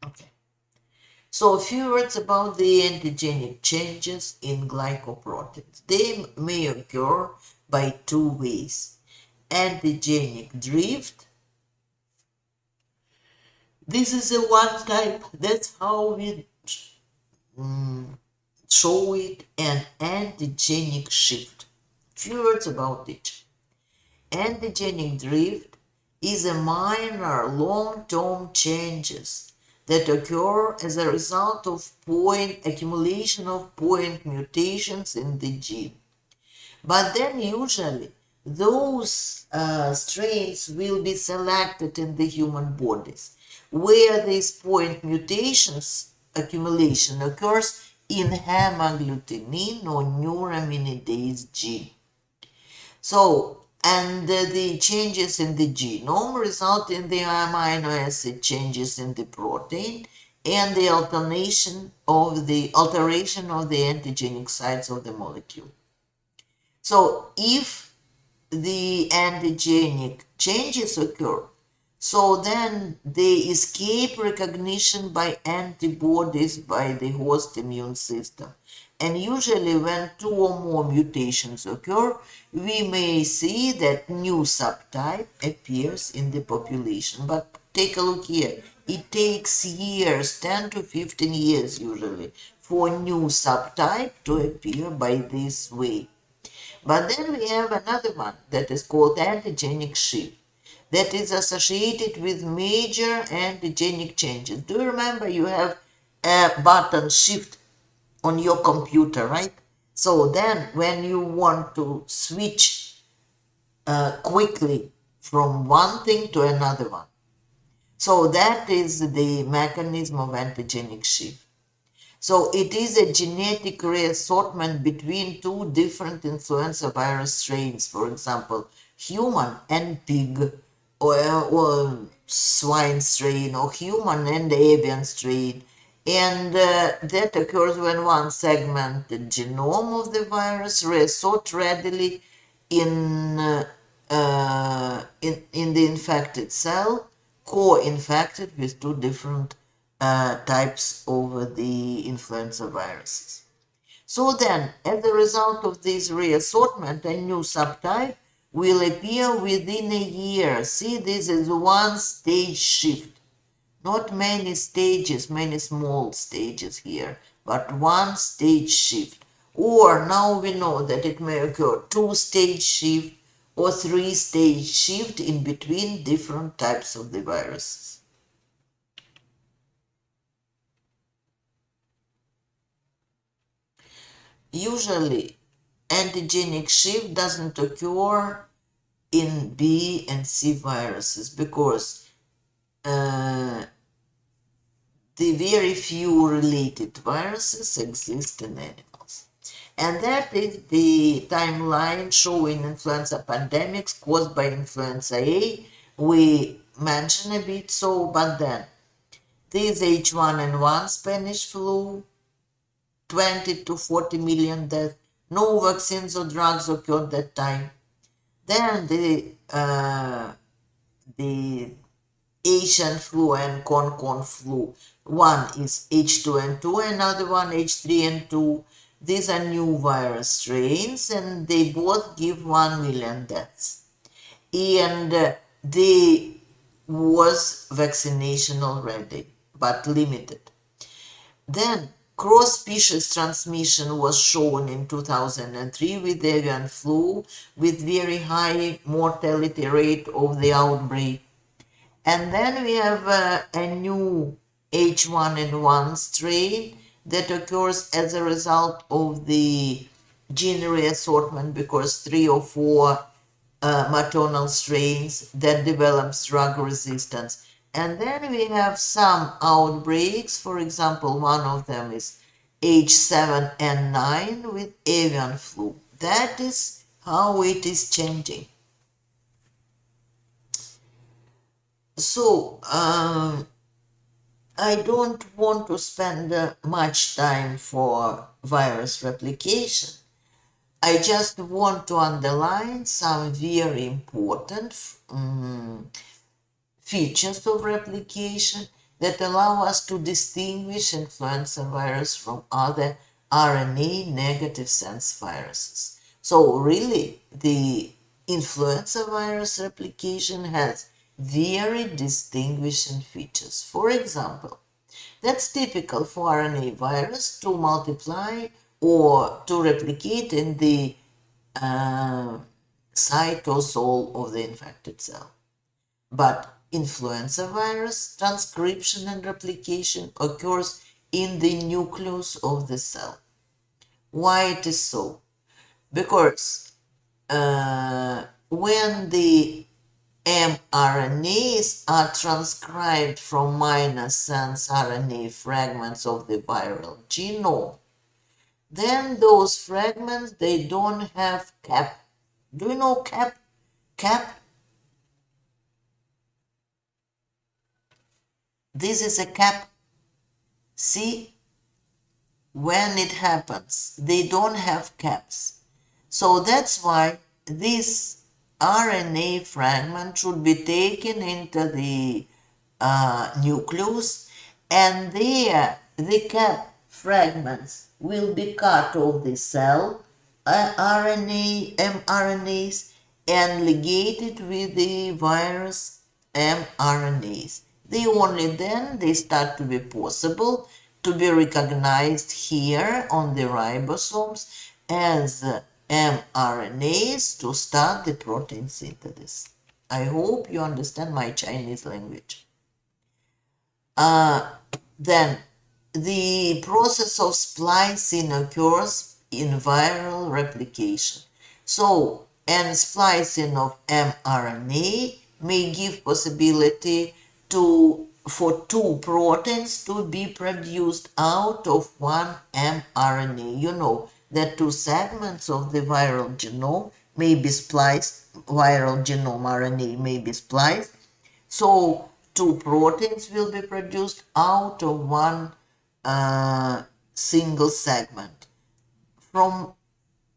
Okay. So a few words about the antigenic changes in glycoproteins. They may occur by 2 ways. Antigenic drift. This is a one type. That's how we show it, and antigenic shift. Few words about it. Antigenic drift is a minor long-term changes that occur as a result of accumulation of point mutations in the gene. But then usually those strains will be selected in the human bodies, where these point mutations accumulation occurs in hemagglutinin or neuraminidase gene. So, and the changes in the genome result in the amino acid changes in the protein and the alteration of the antigenic sites of the molecule. So, if the antigenic changes occur, so then they escape recognition by antibodies by the host immune system. And usually when 2 or more mutations occur, we may see that new subtype appears in the population. But take a look here. it takes years, 10 to 15 years usually, for a new subtype to appear by this way. But then we have another one that is called Antigenic Shift, that is associated with major antigenic changes. Do you remember you have a button Shift on your computer, right? So then when you want to switch quickly from one thing to another one, so that is the mechanism of antigenic shift. So it is a genetic reassortment between two different influenza virus strains, for example, human and pig, or swine strain, or human and avian strain. And that occurs when one segment, the genome of the virus, reassort readily in the infected cell, co-infected with two different types of the influenza viruses. So then, as a result of this reassortment, a new subtype will appear within a year. See, this is one stage shift. Not many stages, many small stages here, but one stage shift. Or now we know that it may occur two-stage shift or three-stage shift in between different types of the viruses. Usually, antigenic shift doesn't occur in B and C viruses because the very few related viruses exist in animals. And that is the timeline showing influenza pandemics caused by influenza A. We mentioned a bit so, but then this H1N1 Spanish flu, 20 to 40 million deaths, no vaccines or drugs occurred that time. Then the Asian flu and con flu. One is H2N2, another one H3N2. These are new virus strains and they both give 1 million deaths. And they was vaccination already, but limited. Then cross-species transmission was shown in 2003 with avian flu with very high mortality rate of the outbreak. And then we have a new H1N1 strain that occurs as a result of the gene reassortment because 3 or 4 maternal strains that develops drug resistance. And then we have some outbreaks. For example, one of them is H7N9 with avian flu. That is how it is changing. So, I don't want to spend much time for virus replication. I just want to underline some very important features of replication that allow us to distinguish influenza virus from other RNA negative sense viruses. So really, the influenza virus replication has very distinguishing features. For example, that's typical for RNA virus to multiply or to replicate in the cytosol of the infected cell. But influenza virus transcription and replication occurs in the nucleus of the cell. Why it is so? Because when the mRNAs are transcribed from minor sense RNA fragments of the viral genome, then those fragments, they don't have cap. Do you know cap? Cap? This is a cap. See? When it happens, they don't have caps. So that's why this RNA fragment should be taken into the nucleus, and there the cap fragments will be cut off the cell, mRNAs, and ligated with the virus mRNAs. only then they start to be possible to be recognized here on the ribosomes as mRNAs to start the protein synthesis. I hope you understand my Chinese language. Then the process of splicing occurs in viral replication. So, and splicing of mRNA may give possibility for two proteins to be produced out of one mRNA. You know that two segments of the viral genome may be spliced, viral genome RNA may be spliced. So two proteins will be produced out of one single segment. From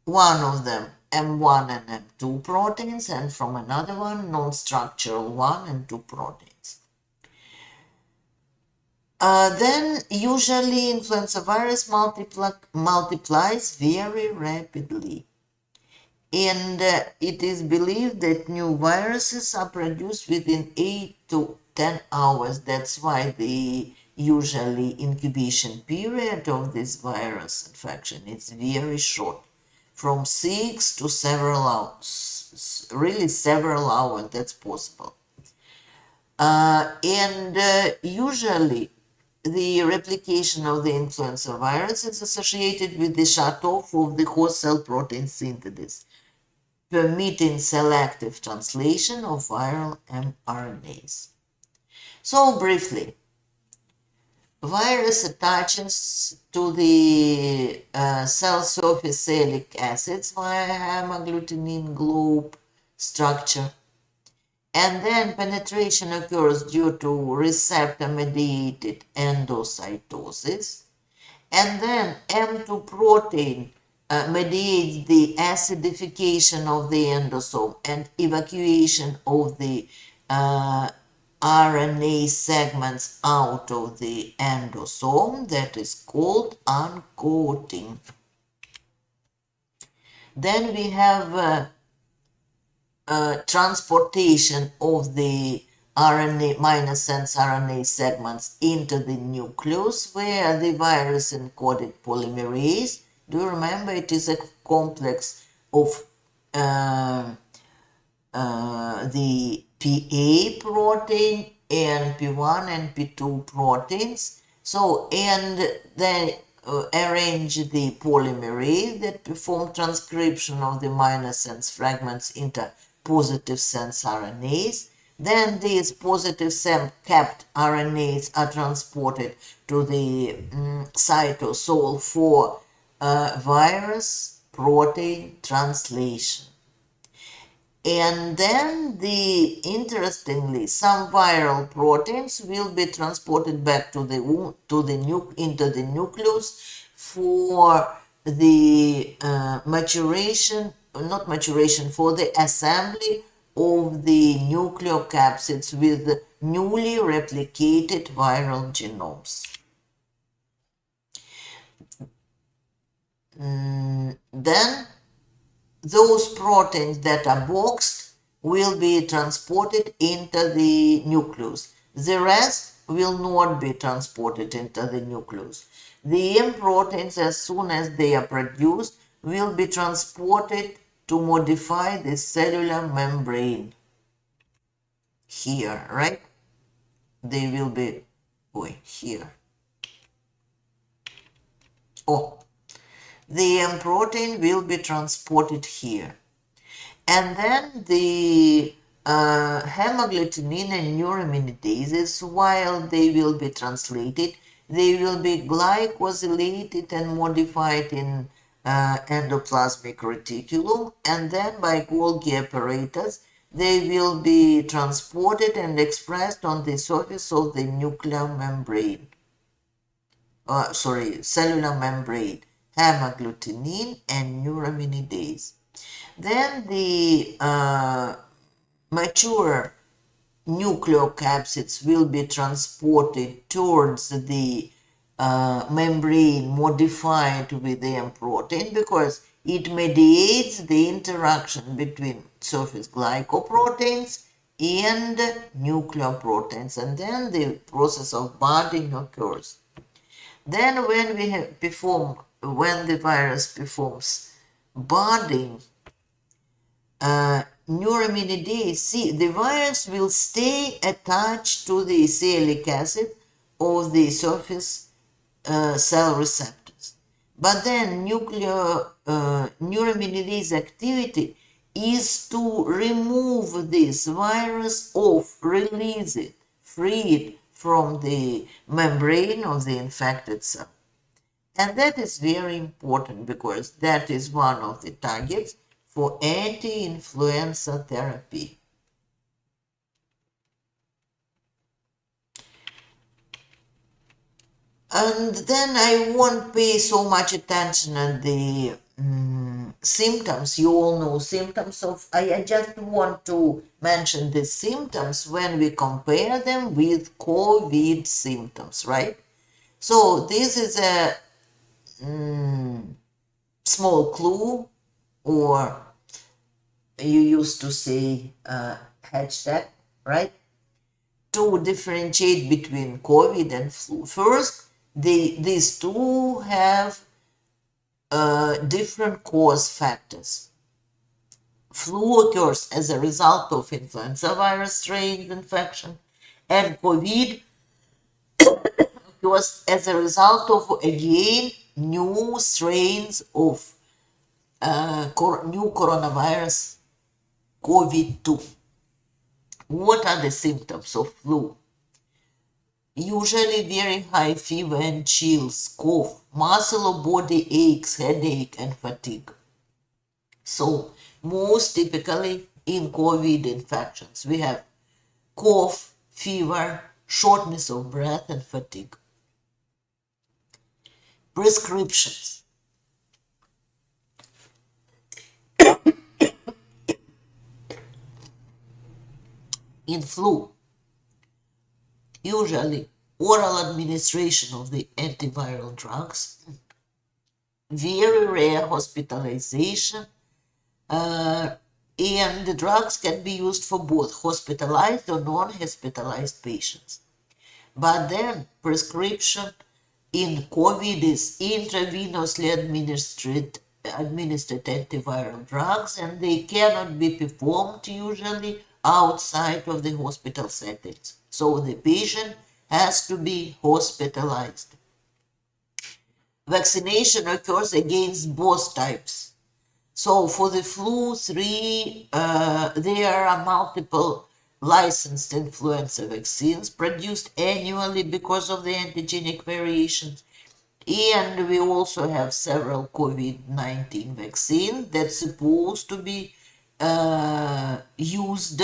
one of them, M1 and M2 proteins, and from another one, non-structural 1 and 2 proteins. Then usually influenza virus multiplies very rapidly. And it is believed that new viruses are produced within 8 to 10 hours. That's why the usually incubation period of this virus infection is very short, from 6 to several hours, really several hours, that's possible. Usually the replication of the influenza virus is associated with the shut-off of the host cell protein synthesis, permitting selective translation of viral mRNAs. So briefly, virus attaches to the cell surface salic acids via hemagglutinin globe structure, and then penetration occurs due to receptor-mediated endocytosis, and then M2 protein mediates the acidification of the endosome and evacuation of the RNA segments out of the endosome, that is called uncoating. Then we have transportation of the RNA minus sense RNA segments into the nucleus, where the virus encoded polymerase, do you remember it is a complex of the PA protein and P1 and P2 proteins. So, and then arrange the polymerase that perform transcription of the minor sense fragments into positive sense RNAs. Then these positive sense capped RNAs are transported to the cytosol for virus protein translation. And then interestingly, some viral proteins will be transported back into the nucleus for the for the assembly of the nucleocapsids with newly replicated viral genomes. Then those proteins that are boxed will be transported into the nucleus. The rest will not be transported into the nucleus. The M proteins, as soon as they are produced, will be transported to modify the cellular membrane. Here, right? They will be here. The M protein will be transported here. And then the hemagglutinin and neuraminidase, while they will be translated, they will be glycosylated and modified in endoplasmic reticulum, and then by Golgi apparatus, they will be transported and expressed on the surface of the nuclear membrane. Cellular membrane. Hemagglutinin and neuraminidase. Then the mature nucleocapsids will be transported towards the membrane modified with the M protein, because it mediates the interaction between surface glycoproteins and nucleoproteins, and then the process of budding occurs. Then when the virus performs budding, Neuraminidase, see, the virus will stay attached to the acylic acid of the surface cell receptors. But then neuraminidase activity is to remove this virus off, release it, free it from the membrane of the infected cell. And that is very important because that is one of the targets for anti-influenza therapy. And then I won't pay so much attention at the symptoms. You all know symptoms of, I just want to mention the symptoms when we compare them with COVID symptoms, right? So this is a small clue, or you used to say hashtag, right? To differentiate between COVID and flu. First, these two have different cause factors. Flu occurs as a result of influenza virus strain infection, and COVID occurs as a result of, again, new strains of new coronavirus, COVID-2. What are the symptoms of flu? Usually very high fever and chills, cough, muscle or body aches, headache, and fatigue. So, most typically in COVID infections, we have cough, fever, shortness of breath, and fatigue. Prescriptions. In flu, usually oral administration of the antiviral drugs, very rare hospitalization, and the drugs can be used for both hospitalized or non-hospitalized patients. But then prescription in COVID is intravenously administered antiviral drugs, and they cannot be performed usually outside of the hospital settings. So the patient has to be hospitalized. Vaccination occurs against both types. So for the flu 3, there are multiple licensed influenza vaccines produced annually because of the antigenic variations. And we also have several COVID-19 vaccines that's supposed to be used,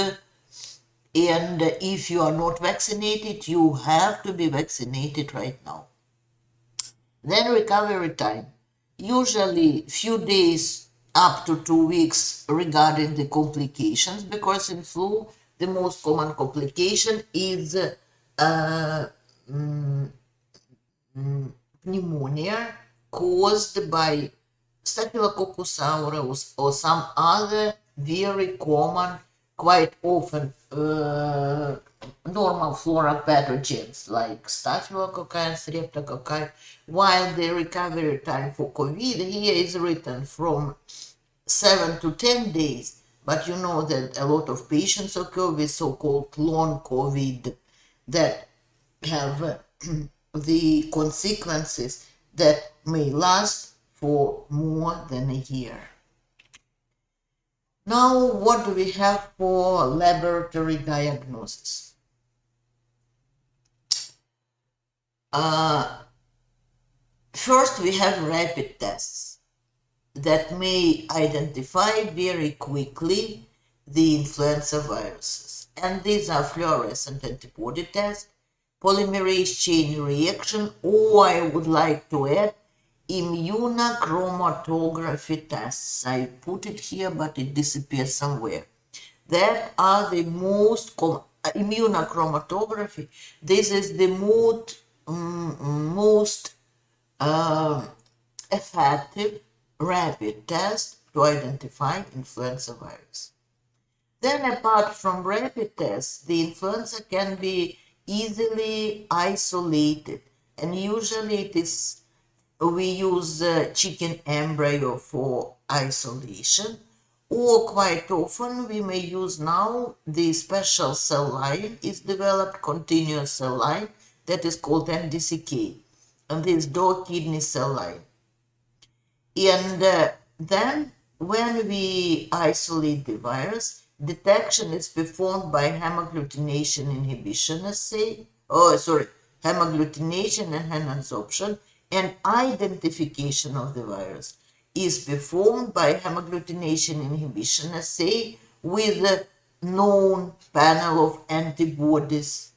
and if you are not vaccinated, you have to be vaccinated right now. Then recovery time, usually few days up to 2 weeks regarding the complications, because in flu the most common complication is pneumonia caused by Staphylococcus aureus or some other very common, quite often normal flora pathogens like Staphylococci and Streptococci, while the recovery time for COVID here is written from 7 to 10 days. But you know that a lot of patients occur with so-called long COVID that have the consequences that may last for more than a year. Now, what do we have for laboratory diagnosis? First, we have rapid tests that may identify very quickly the influenza viruses. And these are fluorescent antibody tests, polymerase chain reaction, or I would like to add immunochromatography tests. I put it here, but it disappears somewhere. That are the most immunochromatography. This is the most effective rapid test to identify influenza virus. Then apart from rapid tests, the influenza can be easily isolated, and usually we use chicken embryo for isolation, or quite often we may use now the special cell line is developed, continuous cell line, that is called NDCK, and this dog kidney cell line. And then when we isolate the virus, detection is performed by hemagglutination inhibition assay, hemagglutination and adsorption, and identification of the virus is performed by hemagglutination inhibition assay with a known panel of antibodies,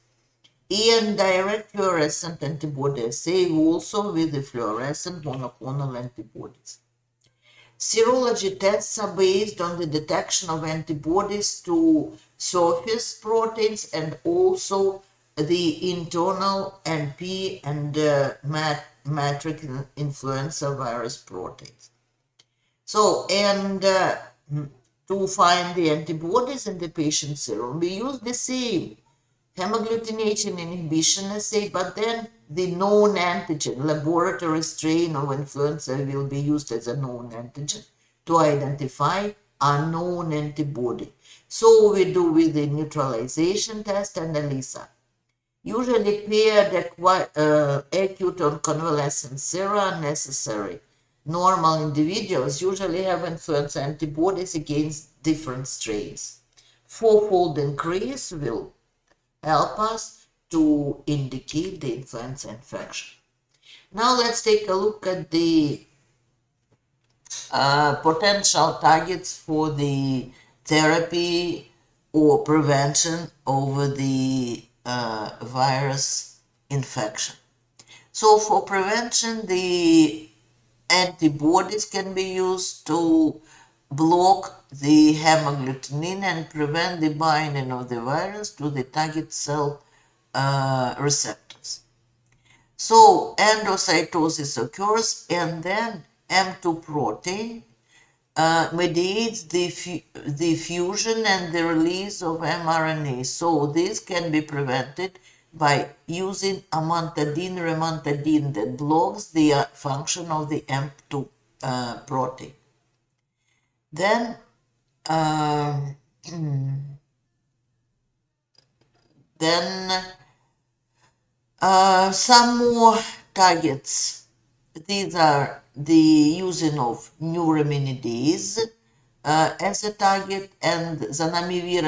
and direct fluorescent antibody assay also with the fluorescent monoclonal antibodies. Serology tests are based on the detection of antibodies to surface proteins and also the internal NP and matrix influenza virus proteins. So, and to find the antibodies in the patient serum, we use the same hemagglutination inhibition assay, but then the known antigen, laboratory strain of influenza will be used as a known antigen to identify unknown antibody. So we do with the neutralization test and ELISA. Usually paired acute or convalescent sera are necessary. Normal individuals usually have influenza antibodies against different strains. Fourfold increase will help us to indicate the influenza infection. Now let's take a look at the potential targets for the therapy or prevention of the virus infection. So for prevention, the antibodies can be used to block the hemagglutinin and prevent the binding of the virus to the target cell receptors. So endocytosis occurs, and then M2 protein mediates the fusion and the release of mRNA. So this can be prevented by using amantadine remantadine that blocks the function of the M2 protein. Then some more targets. These are the using of Neuraminidase as a target, and zanamivir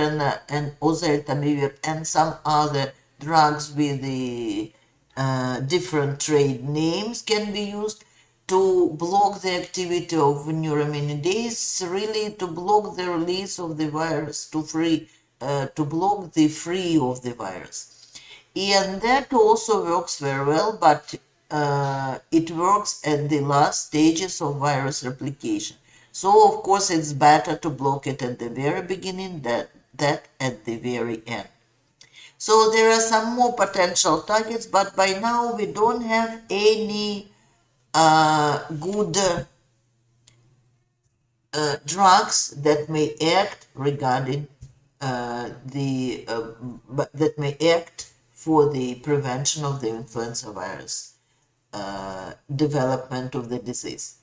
and oseltamivir and some other drugs with the different trade names can be used to block the activity of neuraminidase, really to block the release of the virus, to block the free of the virus. And that also works very well, but it works at the last stages of virus replication. So of course it's better to block it at the very beginning than that at the very end. So there are some more potential targets, but by now we don't have any good drugs that may act regarding that may act for the prevention of the influenza virus development of the disease.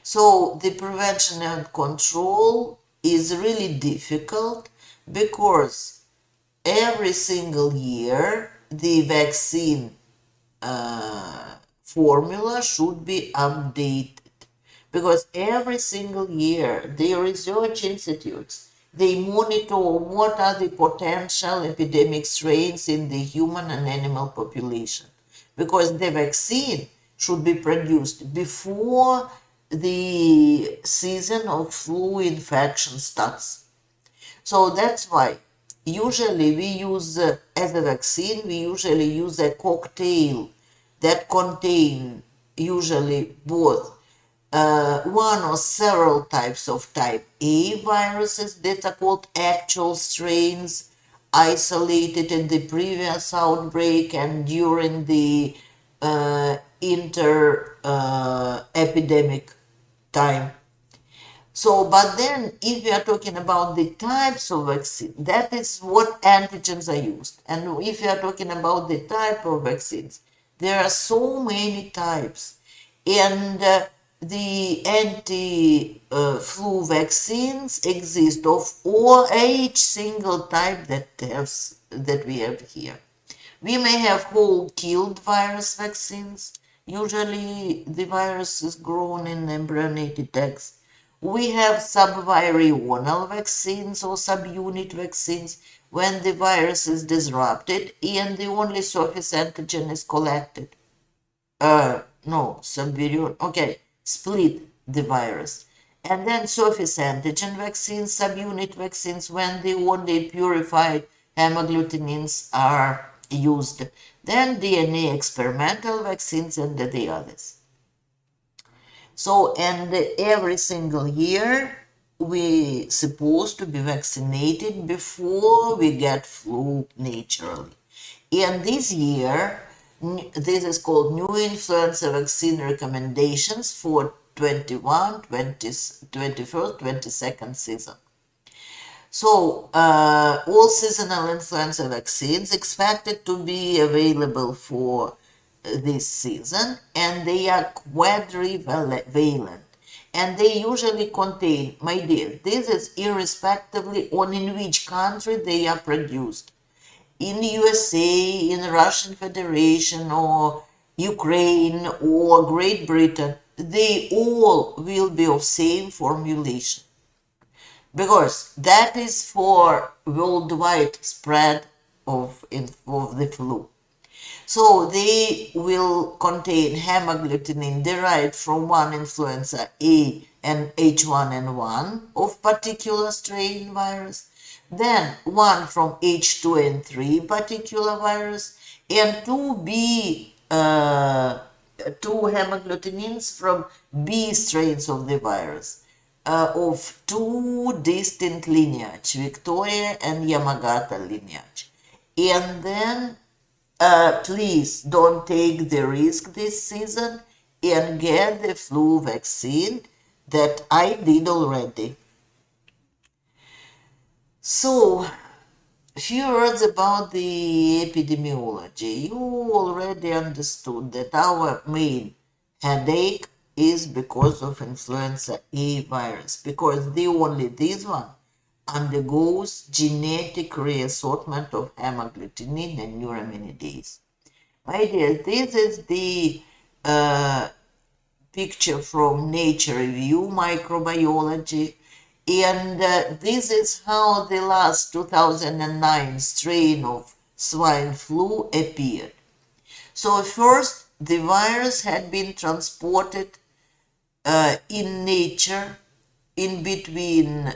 So the prevention and control is really difficult because every single year the vaccine formula should be updated, because every single year the research institutes, they monitor what are the potential epidemic strains in the human and animal population, because the vaccine should be produced before the season of flu infection starts. So that's why usually we use, as a vaccine, we usually use a cocktail that contain usually both one or several types of type A viruses that are called actual strains, isolated in the previous outbreak and during the inter-epidemic time. So, but then if we are talking about the types of vaccine, that is what antigens are used. And if we are talking about the type of vaccines, there are so many types. And the anti-flu vaccines exist of all each single type that we have here. We may have whole killed virus vaccines. Usually the virus is grown in embryonated eggs. We have subvirional vaccines or subunit vaccines when the virus is disrupted and the only surface antigen is collected. No, subvirion, okay, split the virus. And then surface antigen vaccines, subunit vaccines, when the only purified hemagglutinins are used. Then DNA experimental vaccines and the others. So, and every single year we supposed to be vaccinated before we get flu naturally. And this year, this is called New Influenza Vaccine Recommendations for 21, 20, 21st, 22nd season. So, all seasonal influenza vaccines expected to be available for this season, and they are quadrivalent. And they usually contain, my dear, this is irrespectively on in which country they are produced. In USA, in Russian Federation, or Ukraine, or Great Britain, they all will be of same formulation. Because that is for worldwide spread of the flu. So they will contain hemagglutinins derived from one influenza A and H1n1 of particular strain virus, then one from H2N3 particular virus, and two hemagglutinins from B strains of the virus. Of two distinct lineage, Victoria and Yamagata lineage. And then please don't take the risk this season and get the flu vaccine that I did already. So, few words about the epidemiology. You already understood that our main headache is because of influenza A virus, because this one undergoes genetic reassortment of hemagglutinins and neuraminidase. My dear, this is the picture from Nature Review Microbiology, and this is how the last 2009 strain of swine flu appeared. So first, the virus had been transported in nature in between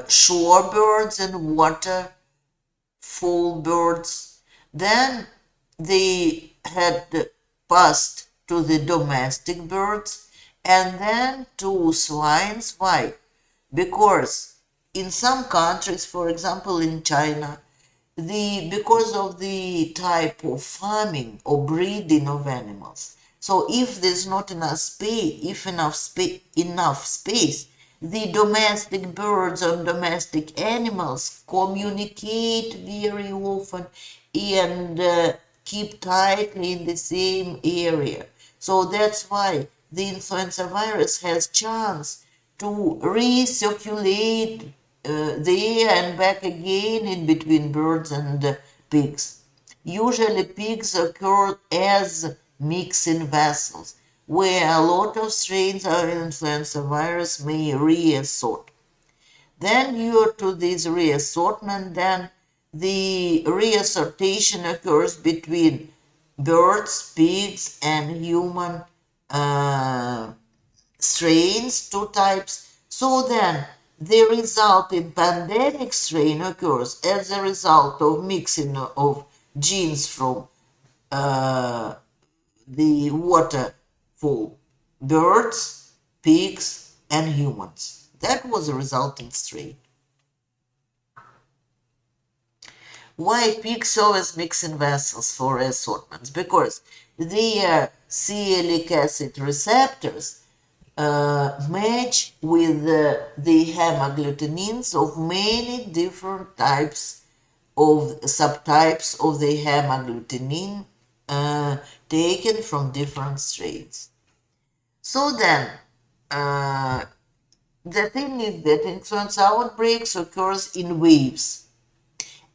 shorebirds and waterfowl birds. Then they had passed to the domestic birds and then to swines. Why? Because in some countries, for example in China, because of the type of farming or breeding of animals. So if there's not enough space, the domestic birds and domestic animals communicate very often and keep tightly in the same area. So that's why the influenza virus has chance to recirculate there and back again in between birds and pigs. Usually pigs occur as mixing vessels, where a lot of strains of influenza virus may reassort. Then due to this reassortment, then the reassortation occurs between birds, pigs, and human strains, two types. So then the resulting pandemic strain occurs as a result of mixing of genes from the waterfowl, birds, pigs, and humans. That was a resulting strain. Why pigs serve as mixing vessels for reassortments? Because their sialic acid receptors match with the hemagglutinins of many different types of subtypes of the hemagglutinin taken from different strains. So then, the thing is that influenza outbreaks occurs in waves,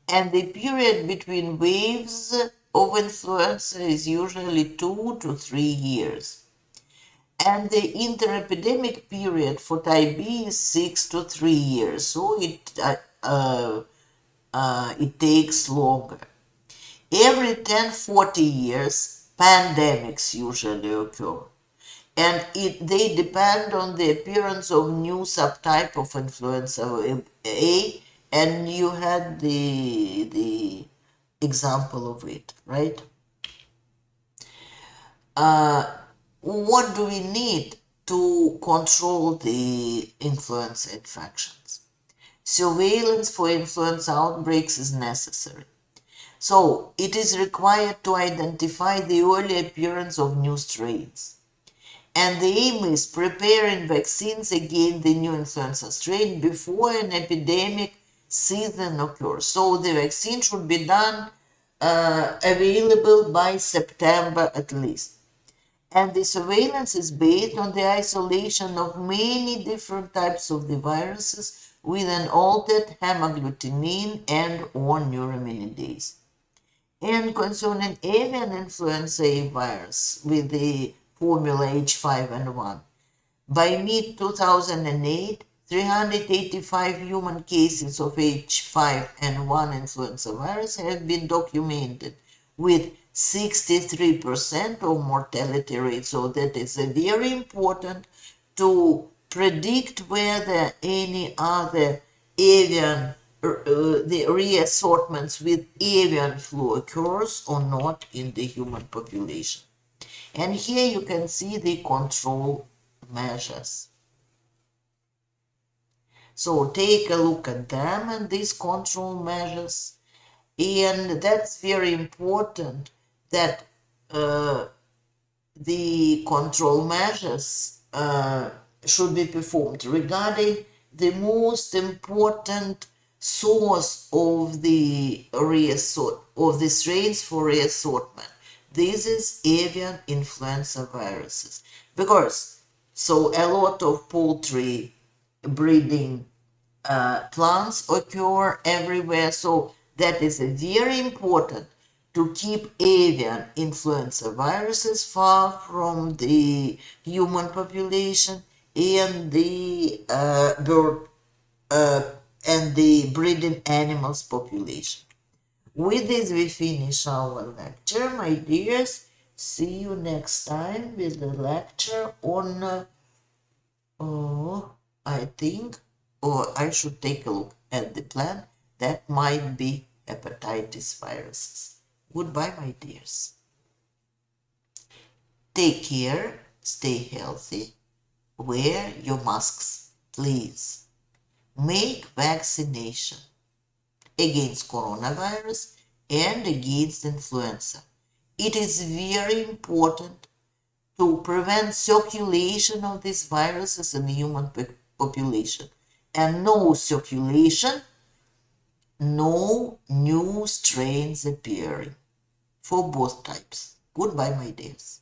and the period between waves of influenza is usually 2 to 3 years. And the interepidemic period for type B is 6 to 3 years, so it takes longer. Every 10-40 years, pandemics usually occur, and they depend on the appearance of new subtype of influenza A, and you had the example of it, right? What do we need to control the influenza infections? Surveillance for influenza outbreaks is necessary. So it is required to identify the early appearance of new strains. And the aim is preparing vaccines against the new influenza strain before an epidemic season occurs. So the vaccine should be done available by September at least. And the surveillance is based on the isolation of many different types of the viruses with an altered hemagglutinin and or neuraminidase. And concerning avian influenza A virus with the formula H5N1, by mid-2008, 385 human cases of H5N1 influenza virus have been documented with 63% of mortality rate. So that is very important to predict whether any other avian, the reassortments with avian flu occurs or not in the human population. And here you can see the control measures. So take a look at them and these control measures. And that's very important that the control measures should be performed regarding the most important source of the strains for reassortment. This is avian influenza viruses, because so a lot of poultry breeding plants occur everywhere, so that is very important to keep avian influenza viruses far from the human population and the bird and the breeding animals population. With this we finish our lecture, my dears. See you next time with the lecture on I think, or I should take a look at the plan, that might be hepatitis viruses. Goodbye, my dears. Take care, stay healthy, wear your masks, please. Make vaccination against coronavirus and against influenza. It is very important to prevent circulation of these viruses in the human population. And no circulation, no new strains appearing for both types. Goodbye, my dears.